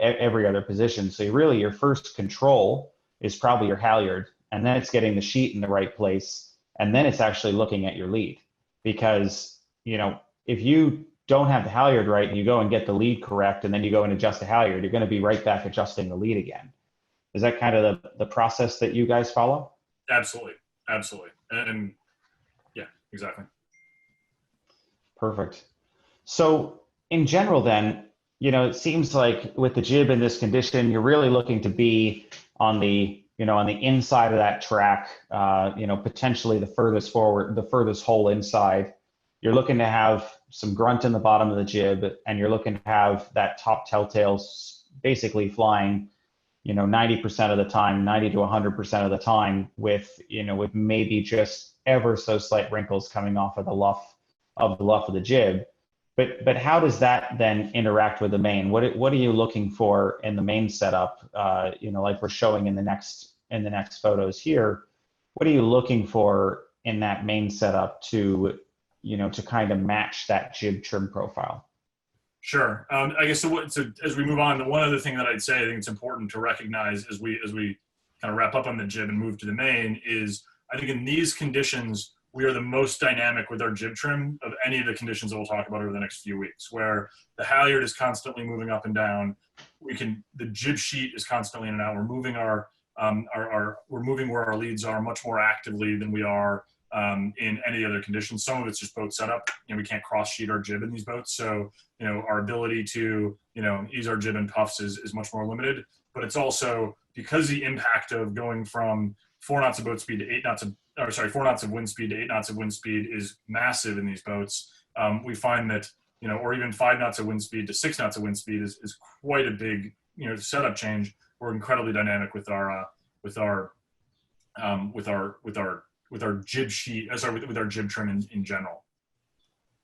Speaker 3: every other position. So really your first control is probably your halyard, and then it's getting the sheet in the right place, and then it's actually looking at your lead. Because, if you don't have the halyard right and you go and get the lead correct, and then you go and adjust the halyard, you're going to be right back adjusting the lead again. Is that kind of the process that you guys follow?
Speaker 4: Absolutely. And yeah, exactly.
Speaker 3: Perfect. So in general then, it seems like with the jib in this condition, you're really looking to be on the inside of that track, potentially the furthest forward, the furthest hole inside. You're looking to have some grunt in the bottom of the jib, and you're looking to have that top telltale basically flying 90% of the time, 90 to 100% of the time, with maybe just ever so slight wrinkles coming off of the luff of the jib. But how does that then interact with the main? What are you looking for in the main setup? Like we're showing in the next photos here. What are you looking for in that main setup to kind of match that jib trim profile?
Speaker 4: Sure. I guess so as we move on, the one other thing that I'd say, I think it's important to recognize as we kind of wrap up on the jib and move to the main, is I think in these conditions, we are the most dynamic with our jib trim of any of the conditions that we'll talk about over the next few weeks, where the halyard is constantly moving up and down. The jib sheet is constantly in and out. We're moving we're moving where our leads are much more actively than we are in any other conditions. Some of it's just boat setup. We can't cross sheet our jib in these boats. So, our ability to, ease our jib and puffs is much more limited, but it's also because the impact of going from 4 knots of boat speed to 4 knots of wind speed to 8 knots of wind speed is massive in these boats. We find that, or even 5 knots of wind speed to 6 knots of wind speed is quite a big, setup change. We're incredibly dynamic with our jib sheet, with our jib trim in general.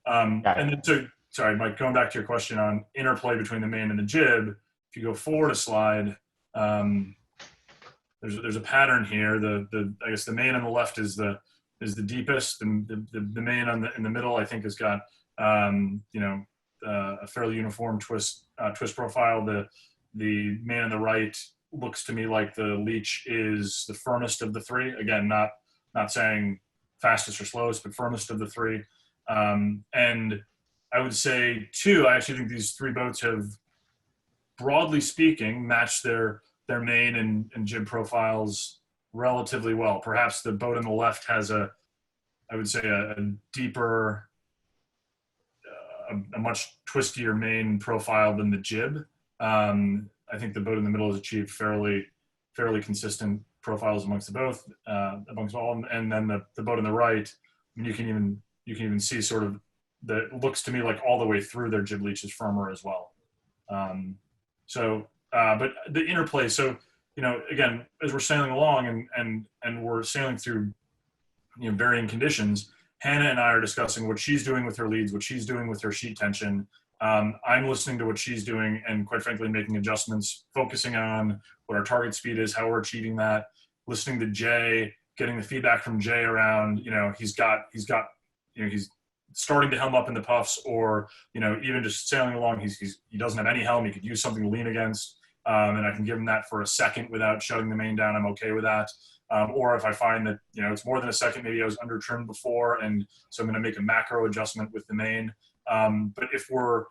Speaker 4: And then sorry, Mike, going back to your question on interplay between the main and the jib, if you go forward a slide, there's a pattern here. I guess the main on the left is the deepest. The main in the middle, I think, has got a fairly uniform twist profile. The main on the right looks to me like the leech is the firmest of the three. Again, not saying fastest or slowest, but firmest of the three. And I would say too, I actually think these three boats have, broadly speaking, matched their main and jib profiles relatively well. Perhaps the boat on the left has a deeper, a much twistier main profile than the jib. I think the boat in the middle has achieved fairly consistent profiles amongst all, and then the boat on the right, you can even see sort of that looks to me like all the way through their jib leech is firmer as well. But the interplay, so again, as we're sailing along and we're sailing through varying conditions, Hannah and I are discussing what she's doing with her leads, what she's doing with her sheet tension. I'm listening to what she's doing and, quite frankly, making adjustments, focusing on what our target speed is, how we're achieving that, listening to Jay, getting the feedback from Jay around, he's starting to helm up in the puffs, or even just sailing along, he doesn't have any helm, he could use something to lean against, and I can give him that for a second without shutting the main down, I'm okay with that. Or if I find that it's more than a second, maybe I was under trimmed before, and so I'm going to make a macro adjustment with the main. But if we're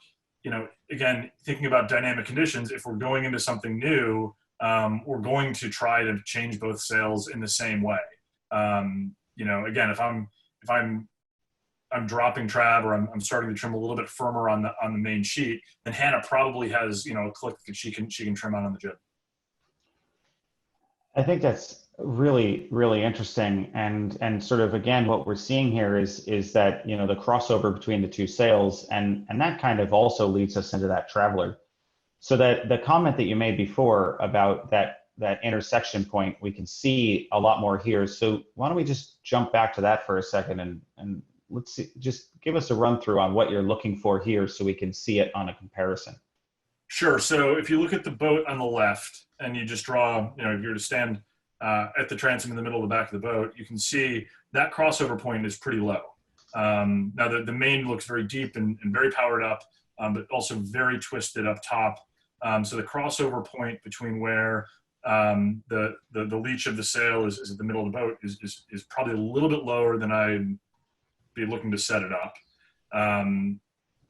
Speaker 4: again thinking about dynamic conditions, if we're going into something new, we're going to try to change both sails in the same way. Again, if I'm dropping trab, or I'm starting to trim a little bit firmer on the main sheet, then Hannah probably has a click that she can trim out on the jib.
Speaker 3: I think that's really, really interesting, and sort of again what we're seeing here is that the crossover between the two sails, and that kind of also leads us into that traveler. So that the comment that you made before about that intersection point, we can see a lot more here. So why don't we just jump back to that for a second, and let's see, just give us a run through on what you're looking for here so we can see it on a comparison.
Speaker 4: Sure. So if you look at the boat on the left and you just draw, if you were to stand at the transom in the middle of the back of the boat, you can see that crossover point is pretty low. Now the main looks very deep and very powered up, but also very twisted up top. So the crossover point between where the leech of the sail is at the middle of the boat is probably a little bit lower than I'd be looking to set it up.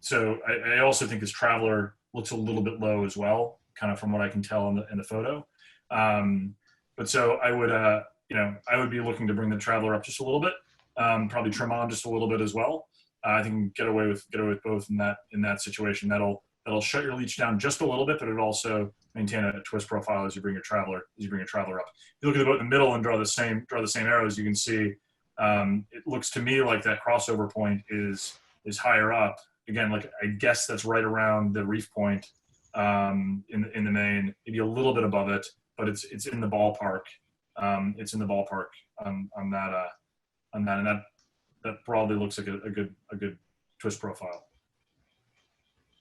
Speaker 4: So I also think this traveler looks a little bit low as well, kind of from what I can tell in the photo. But so I would be looking to bring the traveler up just a little bit, probably trim on just a little bit as well. I think get away with both in that situation. That'll shut your leech down just a little bit, but it'll also maintain a twist profile as you bring your traveler up. If you look at the boat in the middle and draw the same arrows, you can see it looks to me like that crossover point is higher up. Again, like I guess that's right around the reef point in the main, maybe a little bit above it, but it's in the ballpark. It's in the ballpark on that, and that broadly looks like a good twist profile.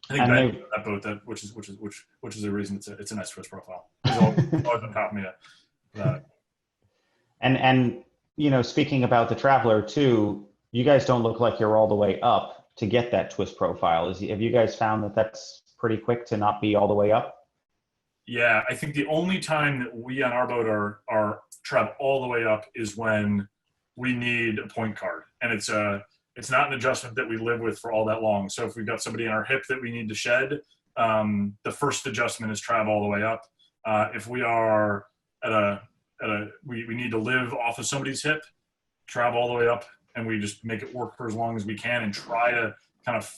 Speaker 4: I think that boat, which is the reason it's a nice twist profile. It's always been top me that.
Speaker 3: And speaking about the traveler too, you guys don't look like you're all the way up to get that twist profile. Have you guys found that that's pretty quick to not be all the way up?
Speaker 4: Yeah, I think the only time that we on our boat are trab all the way up is when we need a point card, and it's not an adjustment that we live with for all that long. So if we've got somebody in our hip that we need to shed, the first adjustment is trab all the way up. If we are we need to live off of somebody's hip, trab all the way up, and we just make it work for as long as we can and try to kind of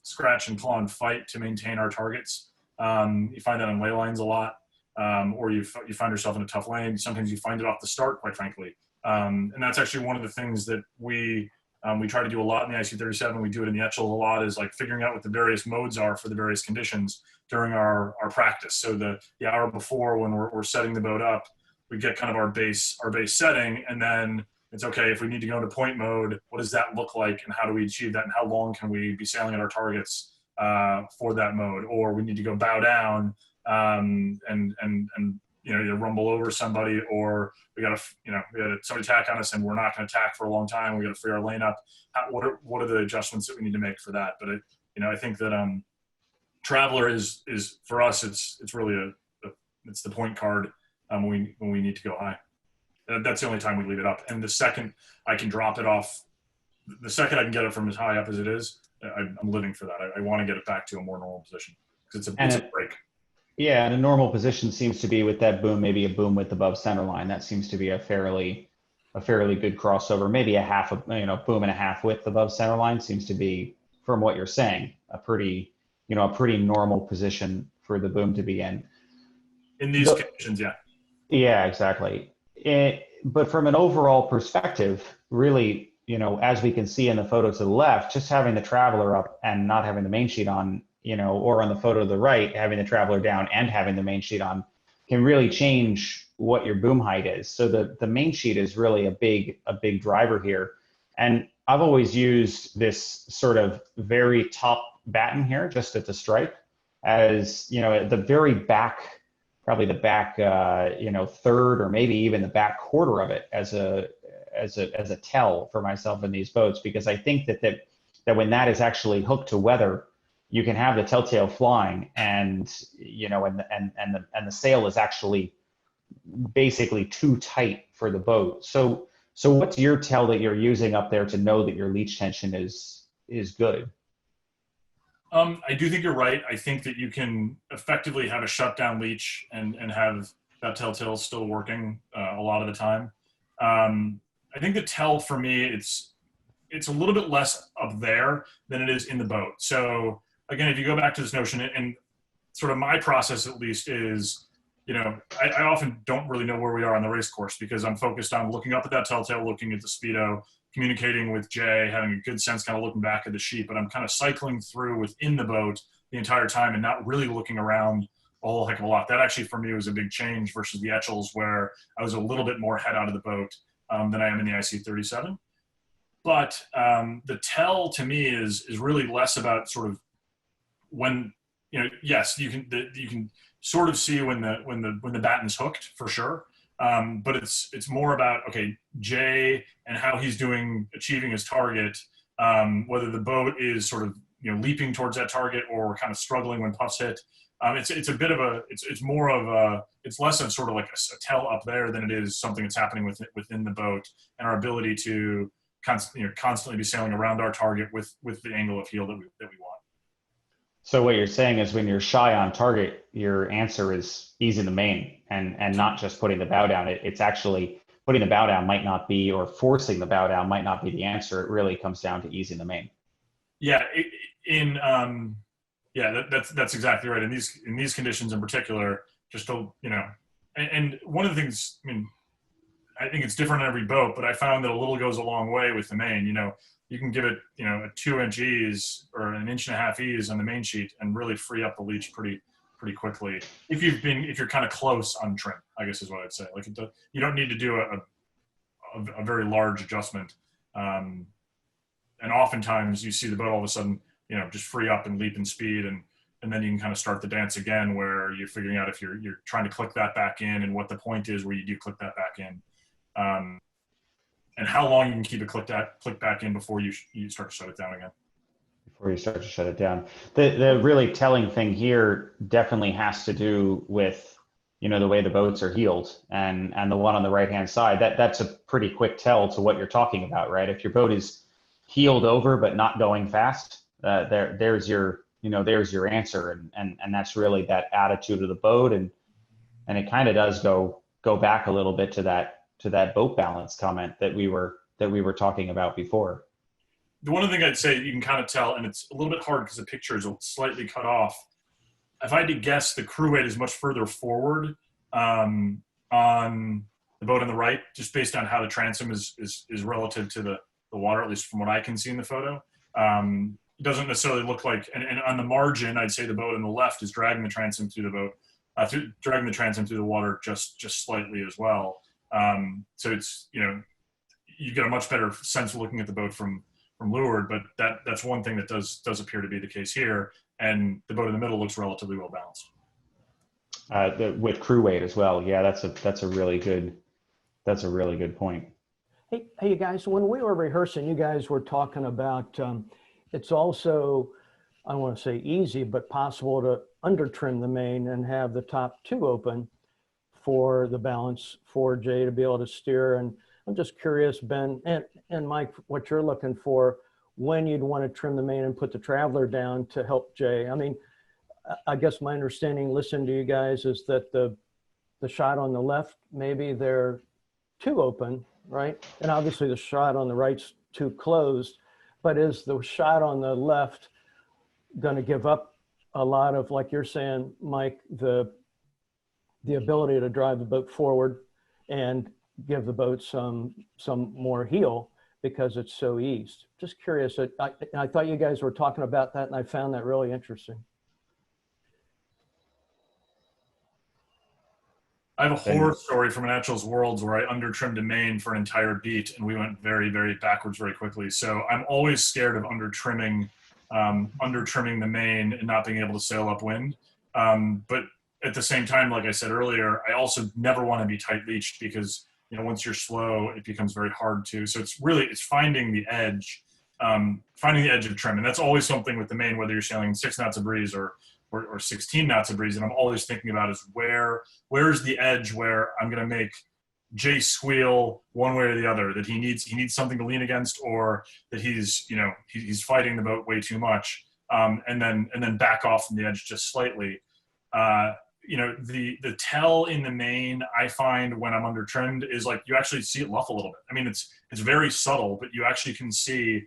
Speaker 4: scratch and claw and fight to maintain our targets. You find that on ley lines a lot, or you find yourself in a tough lane. Sometimes you find it off the start, quite frankly. And that's actually one of the things that we try to do a lot in the IC37. We do it in the Etchel a lot, is like figuring out what the various modes are for the various conditions during our practice. So the hour before, when we're setting the boat up, we get kind of our base setting, and then it's okay, if we need to go into point mode, what does that look like, and how do we achieve that, and how long can we be sailing at our targets for that mode? Or we need to go bow down and either rumble over somebody, or we got to somebody tack on us and we're not going to tack for a long time. We got to free our lane up. What are the adjustments that we need to make for that? But I think that traveler is for us, it's really it's the point card when we need to go high. That's the only time we leave it up. And the second I can drop it off, the second I can get it from as high up as it is, I'm living for that. I want to get it back to a more normal position because it's a break.
Speaker 3: Yeah, and a normal position seems to be with that boom, maybe a boom width above center line. That seems to be a fairly good crossover. Maybe boom and a half width above center line seems to be, from what you're saying, a pretty normal position for the boom to be in.
Speaker 4: In these conditions, yeah.
Speaker 3: Yeah, exactly. But from an overall perspective, really, as we can see in the photo to the left, just having the traveler up and not having the main sheet on, or on the photo to the right, having the traveler down and having the main sheet on, can really change what your boom height is. So the main sheet is really a big driver here. And I've always used this sort of very top batten here, just at the stripe, as at the very back, probably the back third, or maybe even the back quarter of it as a tell for myself in these boats, because I think that that when that is actually hooked to weather, you can have the telltale flying, and the sail is actually basically too tight for the boat. So what's your tell that you're using up there to know that your leech tension is good?
Speaker 4: I do think you're right. I think that you can effectively have a shutdown leech and have that telltale still working a lot of the time. I think the tell for me, it's a little bit less up there than it is in the boat. So again, if you go back to this notion, and sort of my process at least is, I often don't really know where we are on the race course because I'm focused on looking up at that telltale, looking at the speedo, communicating with Jay, having a good sense, kind of looking back at the sheet, but I'm kind of cycling through within the boat the entire time and not really looking around a whole heck of a lot. That actually for me was a big change versus the Etchells, where I was a little bit more head out of the boat than I am in the IC37. But the tell to me is really less about sort of when, yes, you can sort of see when the batten's hooked for sure. But it's more about, okay, Jay and how he's doing, achieving his target, whether the boat is sort of, leaping towards that target or kind of struggling when puffs hit. It's a bit of a, it's more of a, it's less of sort of like a tell up there than it is something that's happening within the boat, and our ability to constantly be sailing around our target with the angle of heel that we want.
Speaker 3: So what you're saying is when you're shy on target, your answer is easing the main and not just putting the bow down. It's actually putting the bow down might not be, or forcing the bow down might not be the answer. It really comes down to easing the main.
Speaker 4: Yeah, that's exactly right. In these conditions in particular, just to, and one of the things, I think it's different on every boat, but I found that a little goes a long way with the main. You can give it, a 2-inch ease or an 1.5 inch ease on the main sheet and really free up the leech pretty quickly. If you're kind of close on trim, I guess is what I'd say. Like you don't need to do a very large adjustment. And oftentimes you see the boat all of a sudden, just free up and leap in speed, and then you can kind of start the dance again, where you're figuring out if you're trying to click that back in and what the point is where you do click that back in. And how long you can keep it click back in before you start to shut it down again.
Speaker 3: Before you start to shut it down. The really telling thing here definitely has to do with, the way the boats are heeled, and the one on the right-hand side, that's a pretty quick tell to what you're talking about, right? If your boat is heeled over but not going fast, there's your answer, and that's really that attitude of the boat, and it kind of does go back a little bit to that boat balance comment that we were talking about before.
Speaker 4: The one thing I'd say you can kind of tell, and it's a little bit hard because the picture is slightly cut off. If I had to guess, the crew weight is much further forward on the boat on the right, just based on how the transom is relative to the water, at least from what I can see in the photo. It doesn't necessarily look like, and on the margin, I'd say the boat on the left is dragging the transom through the boat, dragging the transom through the water just slightly as well. So it's, you get a much better sense of looking at the boat from leeward, but that's one thing that does appear to be the case here. And the boat in the middle looks relatively well balanced.
Speaker 3: With crew weight as well. Yeah, that's a really good point.
Speaker 2: Hey, you guys, when we were rehearsing, you guys were talking about, it's also, I don't want to say easy, but possible to under trim the main and have the top two open for the balance for Jay to be able to steer. And I'm just curious, Ben and Mike, what you're looking for when you'd want to trim the main and put the traveler down to help Jay. I mean, I guess my understanding, listening to you guys, is that the shot on the left, maybe they're too open, right? And obviously the shot on the right's too closed, but is the shot on the left going to give up a lot of, like you're saying, Mike, the ability to drive the boat forward and give the boat some more heel because it's so eased? Just curious. I thought you guys were talking about that, and I found that really interesting.
Speaker 4: I have a horror story from an Etchells Worlds where I under trimmed a main for an entire beat, and we went very, very backwards very quickly. So I'm always scared of under trimming the main and not being able to sail upwind. But at the same time, like I said earlier, I also never want to be tight leached because, once you're slow, it becomes very hard to. So it's finding the edge. finding the edge of trim. And that's always something with the main, whether you're sailing 6 knots of breeze or 16 knots of breeze. And I'm always thinking about is where's the edge where I'm going to make Jay squeal one way or the other, that he needs something to lean against, or that he's fighting the boat way too much, and then back off from the edge just slightly. The tell in the main, I find when I'm under trimmed is like you actually see it luff a little bit. I mean, it's very subtle, but you actually can see,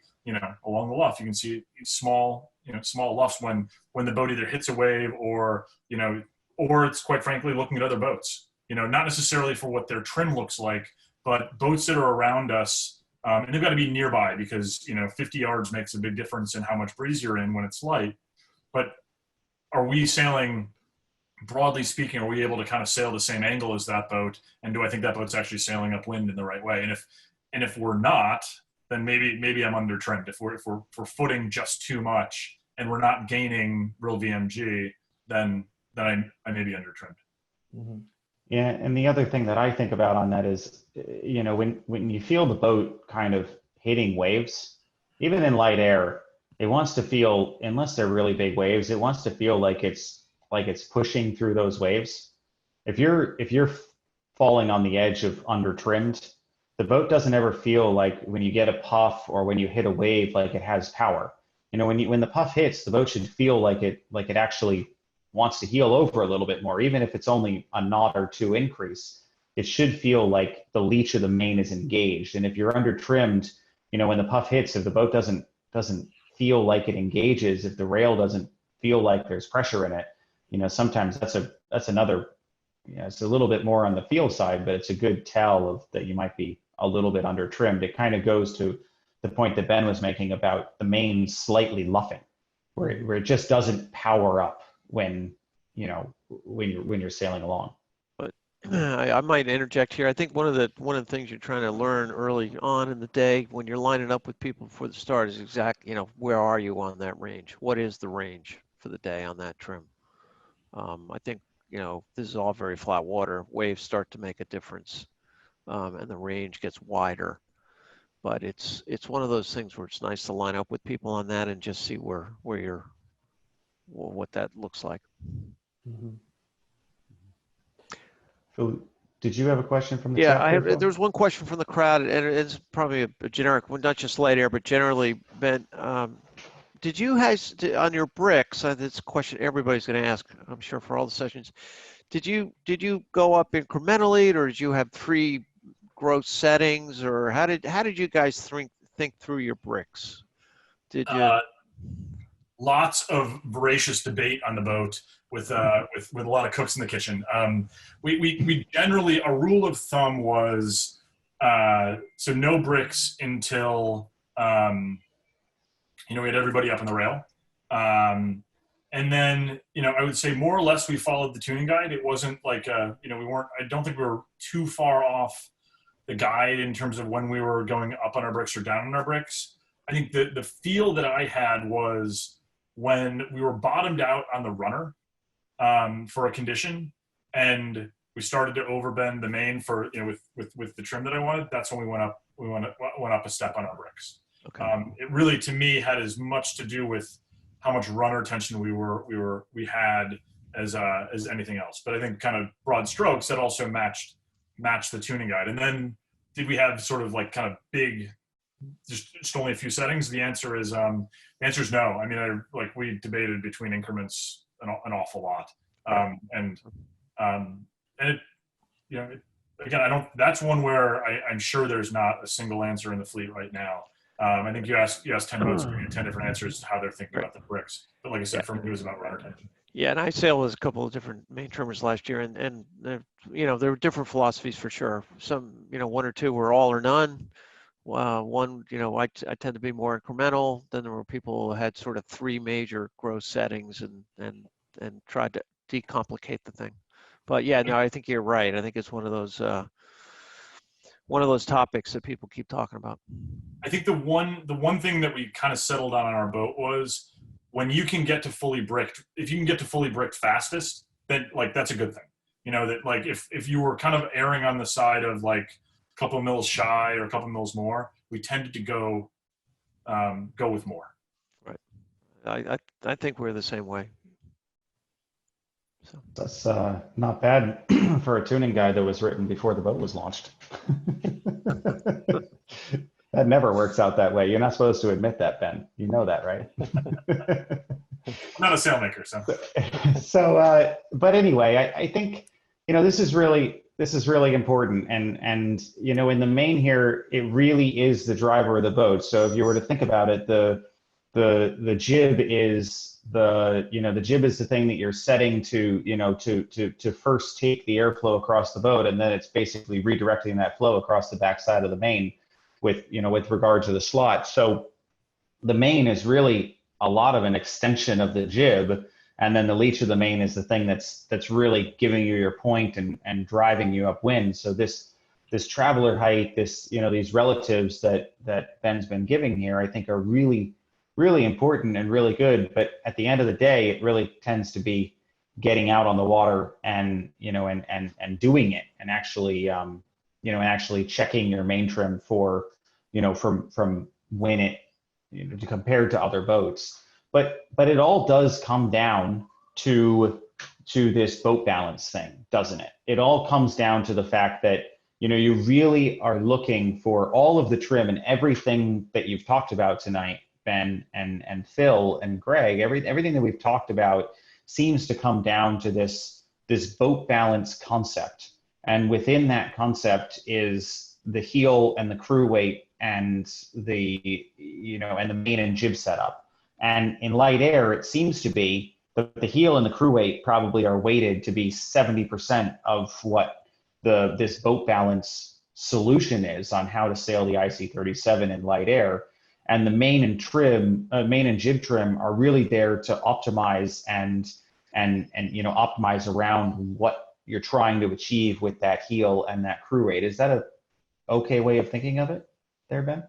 Speaker 4: along the luff, you can see small luffs when the boat either hits a wave or it's quite frankly looking at other boats. Not necessarily for what their trim looks like, but boats that are around us, and they've got to be nearby because 50 yards makes a big difference in how much breeze you're in when it's light. But are we sailing? Broadly speaking, are we able to kind of sail the same angle as that boat? And do I think that boat's actually sailing upwind in the right way? And if we're not, then maybe I'm under trimmed. If we're footing just too much and we're not gaining real VMG, then I may be under trimmed.
Speaker 3: Mm-hmm. Yeah, and the other thing that I think about on that is, when you feel the boat kind of hitting waves, even in light air, it wants to feel, unless they're really big waves, it wants to feel like it's pushing through those waves. If you're falling on the edge of under trimmed, the boat doesn't ever feel like when you get a puff or when you hit a wave, like it has power. When the puff hits, the boat should feel like it actually wants to heel over a little bit more, even if it's only a knot or two increase. It should feel like the leech of the main is engaged. And if you're under trimmed, when the puff hits, if the boat doesn't feel like it engages, if the rail doesn't feel like there's pressure in it, sometimes that's another, it's a little bit more on the feel side, but it's a good tell of that you might be a little bit under trimmed. It kind of goes to the point that Ben was making about the main slightly luffing, where it just doesn't power up when you're sailing along.
Speaker 1: But I might interject here. I think one of the things you're trying to learn early on in the day when you're lining up with people before the start is where are you on that range? What is the range for the day on that trim? I think, this is all very flat water. Waves start to make a difference, and the range gets wider. But it's one of those things where it's nice to line up with people on that and just see what that looks like.
Speaker 3: Mm-hmm. Phil, did you have a question from the chat?
Speaker 1: There was one question from the crowd, and it's probably a generic one, not just light air, but generally, Ben. Did you guys, on your bricks, this question everybody's going to ask, I'm sure, for all the sessions, did you go up incrementally, or did you have 3 gross settings, or how did you guys think through your bricks? Did you?
Speaker 4: Lots of voracious debate on the boat with a lot of cooks in the kitchen. We generally, a rule of thumb was so no bricks until we had everybody up on the rail. And then, I would say more or less we followed the tuning guide. It wasn't like, I don't think we were too far off the guide in terms of when we were going up on our bricks or down on our bricks. I think the feel that I had was when we were bottomed out on the runner for a condition and we started to overbend the main for, with the trim that I wanted, that's when we went up a step on our bricks.
Speaker 1: Okay.
Speaker 4: It really, to me, had as much to do with how much runner tension we had as anything else. But I think kind of broad strokes that also matched the tuning guide. And then did we have sort of like kind of big, just only a few settings? The answer is no. I mean, we debated between increments an awful lot. And it, again, that's one where I'm sure there's not a single answer in the fleet right now. I think you asked 10 boats, 10 different answers to how they're thinking about the bricks. But like I said, for me, it was about runner tension.
Speaker 1: Yeah, and I sailed with a couple of different main trimmers last year, and there were different philosophies for sure. Some, 1 or 2 were all or none. One, I tend to be more incremental. Then there were people who had sort of 3 major gross settings and tried to decomplicate the thing. But yeah, no, I think you're right. I think it's one of those topics that people keep talking about.
Speaker 4: I think the one thing that we kind of settled on our boat was when you can get to fully bricked, if you can get to fully bricked fastest, then that's a good thing. That if you were kind of erring on the side of a couple of mils shy or a couple of mils more, we tended to go go with more.
Speaker 1: I think we're the same way. So.
Speaker 3: That's not bad for a tuning guide that was written before the boat was launched. That never works out that way. You're not supposed to admit that, Ben. You know that, right?
Speaker 4: I'm not a sailmaker, so.
Speaker 3: So, but anyway, I think, you know, this is really important, and you know, in the main here, it really is the driver of the boat. So if you were to think about it, the jib is the jib is the thing that you're setting to, you know, to first take the airflow across the boat, and then it's basically redirecting that flow across the backside of the main with, you know, with regard to the slot. So the main is really a lot of an extension of the jib, and then the leech of the main is the thing that's really giving you your point and driving you upwind. So this traveler height, you know, these relatives that Ben's been giving here, I think are really important and really good. But at the end of the day, it really tends to be getting out on the water and, you know, and doing it, and actually, you know, and actually checking your main trim for, you know, from when it, you know, compared to other boats. But it all does come down to this boat balance thing, doesn't it? It all comes down to the fact that, you know, you really are looking for all of the trim and everything that you've talked about tonight, Ben and Phil and Greg. Everything that we've talked about seems to come down to this boat balance concept. And within that concept is the heel and the crew weight and the, you know, and the main and jib setup. And in light air, it seems to be that the heel and the crew weight probably are weighted to be 70% of what this boat balance solution is on how to sail the IC37 in light air. And the main and jib trim are really there to optimize and you know, optimize around what you're trying to achieve with that heel and that crew weight. Is that a okay way of thinking of it there, Ben?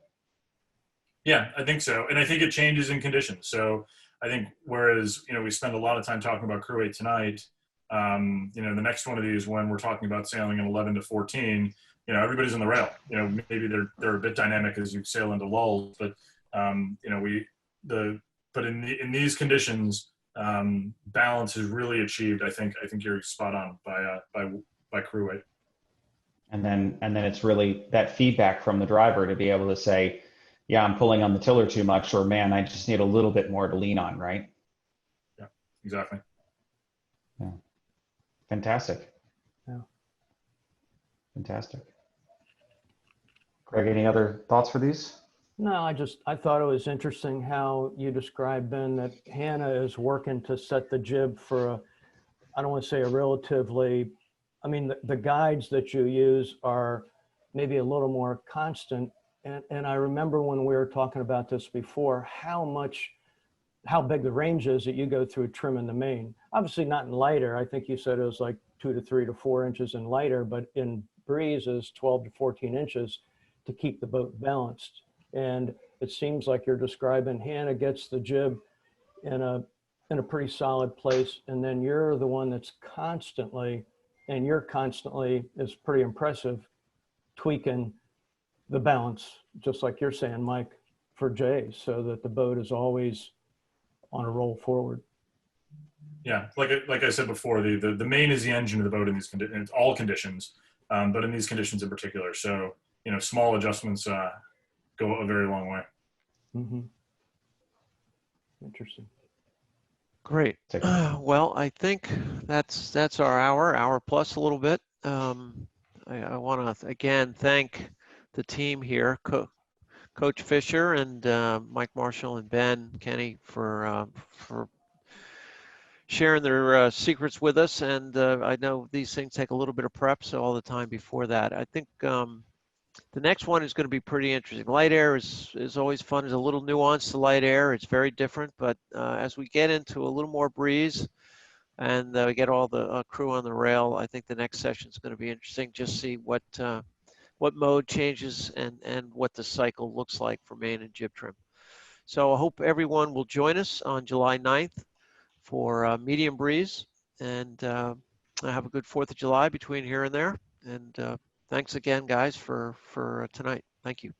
Speaker 4: Yeah, I think so. And I think it changes in conditions. So I think whereas, you know, we spend a lot of time talking about crew weight tonight, you know, the next one of these, when we're talking about sailing in 11 to 14, you know, everybody's on the rail. You know, maybe they're a bit dynamic as you sail into lulls, but you know, but in these conditions, balance is really achieved. I think you're spot on by crew weight.
Speaker 3: And then it's really that feedback from the driver to be able to say, yeah, I'm pulling on the tiller too much, or man, I just need a little bit more to lean on, right?
Speaker 4: Yeah, exactly.
Speaker 3: Yeah. Fantastic.
Speaker 2: Yeah.
Speaker 3: Fantastic. Greg, any other thoughts for these?
Speaker 2: No, I thought it was interesting how you described, Ben, that Hannah is working to set the jib for I don't want to say a relatively, I mean, the guides that you use are maybe a little more constant. And I remember when we were talking about this before, how big the range is that you go through trim in the main. Obviously not in lighter. I think you said it was like 2 to 3 to 4 inches in lighter, but in breeze is 12 to 14 inches to keep the boat balanced. And it seems like you're describing Hannah gets the jib in a pretty solid place. And then you're the one that's constantly is pretty impressive, tweaking the balance, just like you're saying, Mike, for Jay, so that the boat is always on a roll forward.
Speaker 4: Yeah, like I said before, the main is the engine of the boat in these conditions, all conditions, but in these conditions in particular. So, you know, small adjustments go a very long way.
Speaker 2: Mm-hmm. Interesting.
Speaker 1: Great. Well, I think that's our hour plus a little bit. I want to again thank the team here, Coach Fisher and Mike Marshall and Ben Kinney for sharing their secrets with us. And I know these things take a little bit of prep, so all the time before that. I think the next one is going to be pretty interesting. Light air is always fun. There's a little nuance to light air. It's very different, but as we get into a little more breeze and we get all the crew on the rail, I think the next session is going to be interesting. Just see what mode changes and what the cycle looks like for main and jib trim. So I hope everyone will join us on July 9th for medium breeze, and have a good 4th of July between here and there. And thanks again, guys, for tonight. Thank you.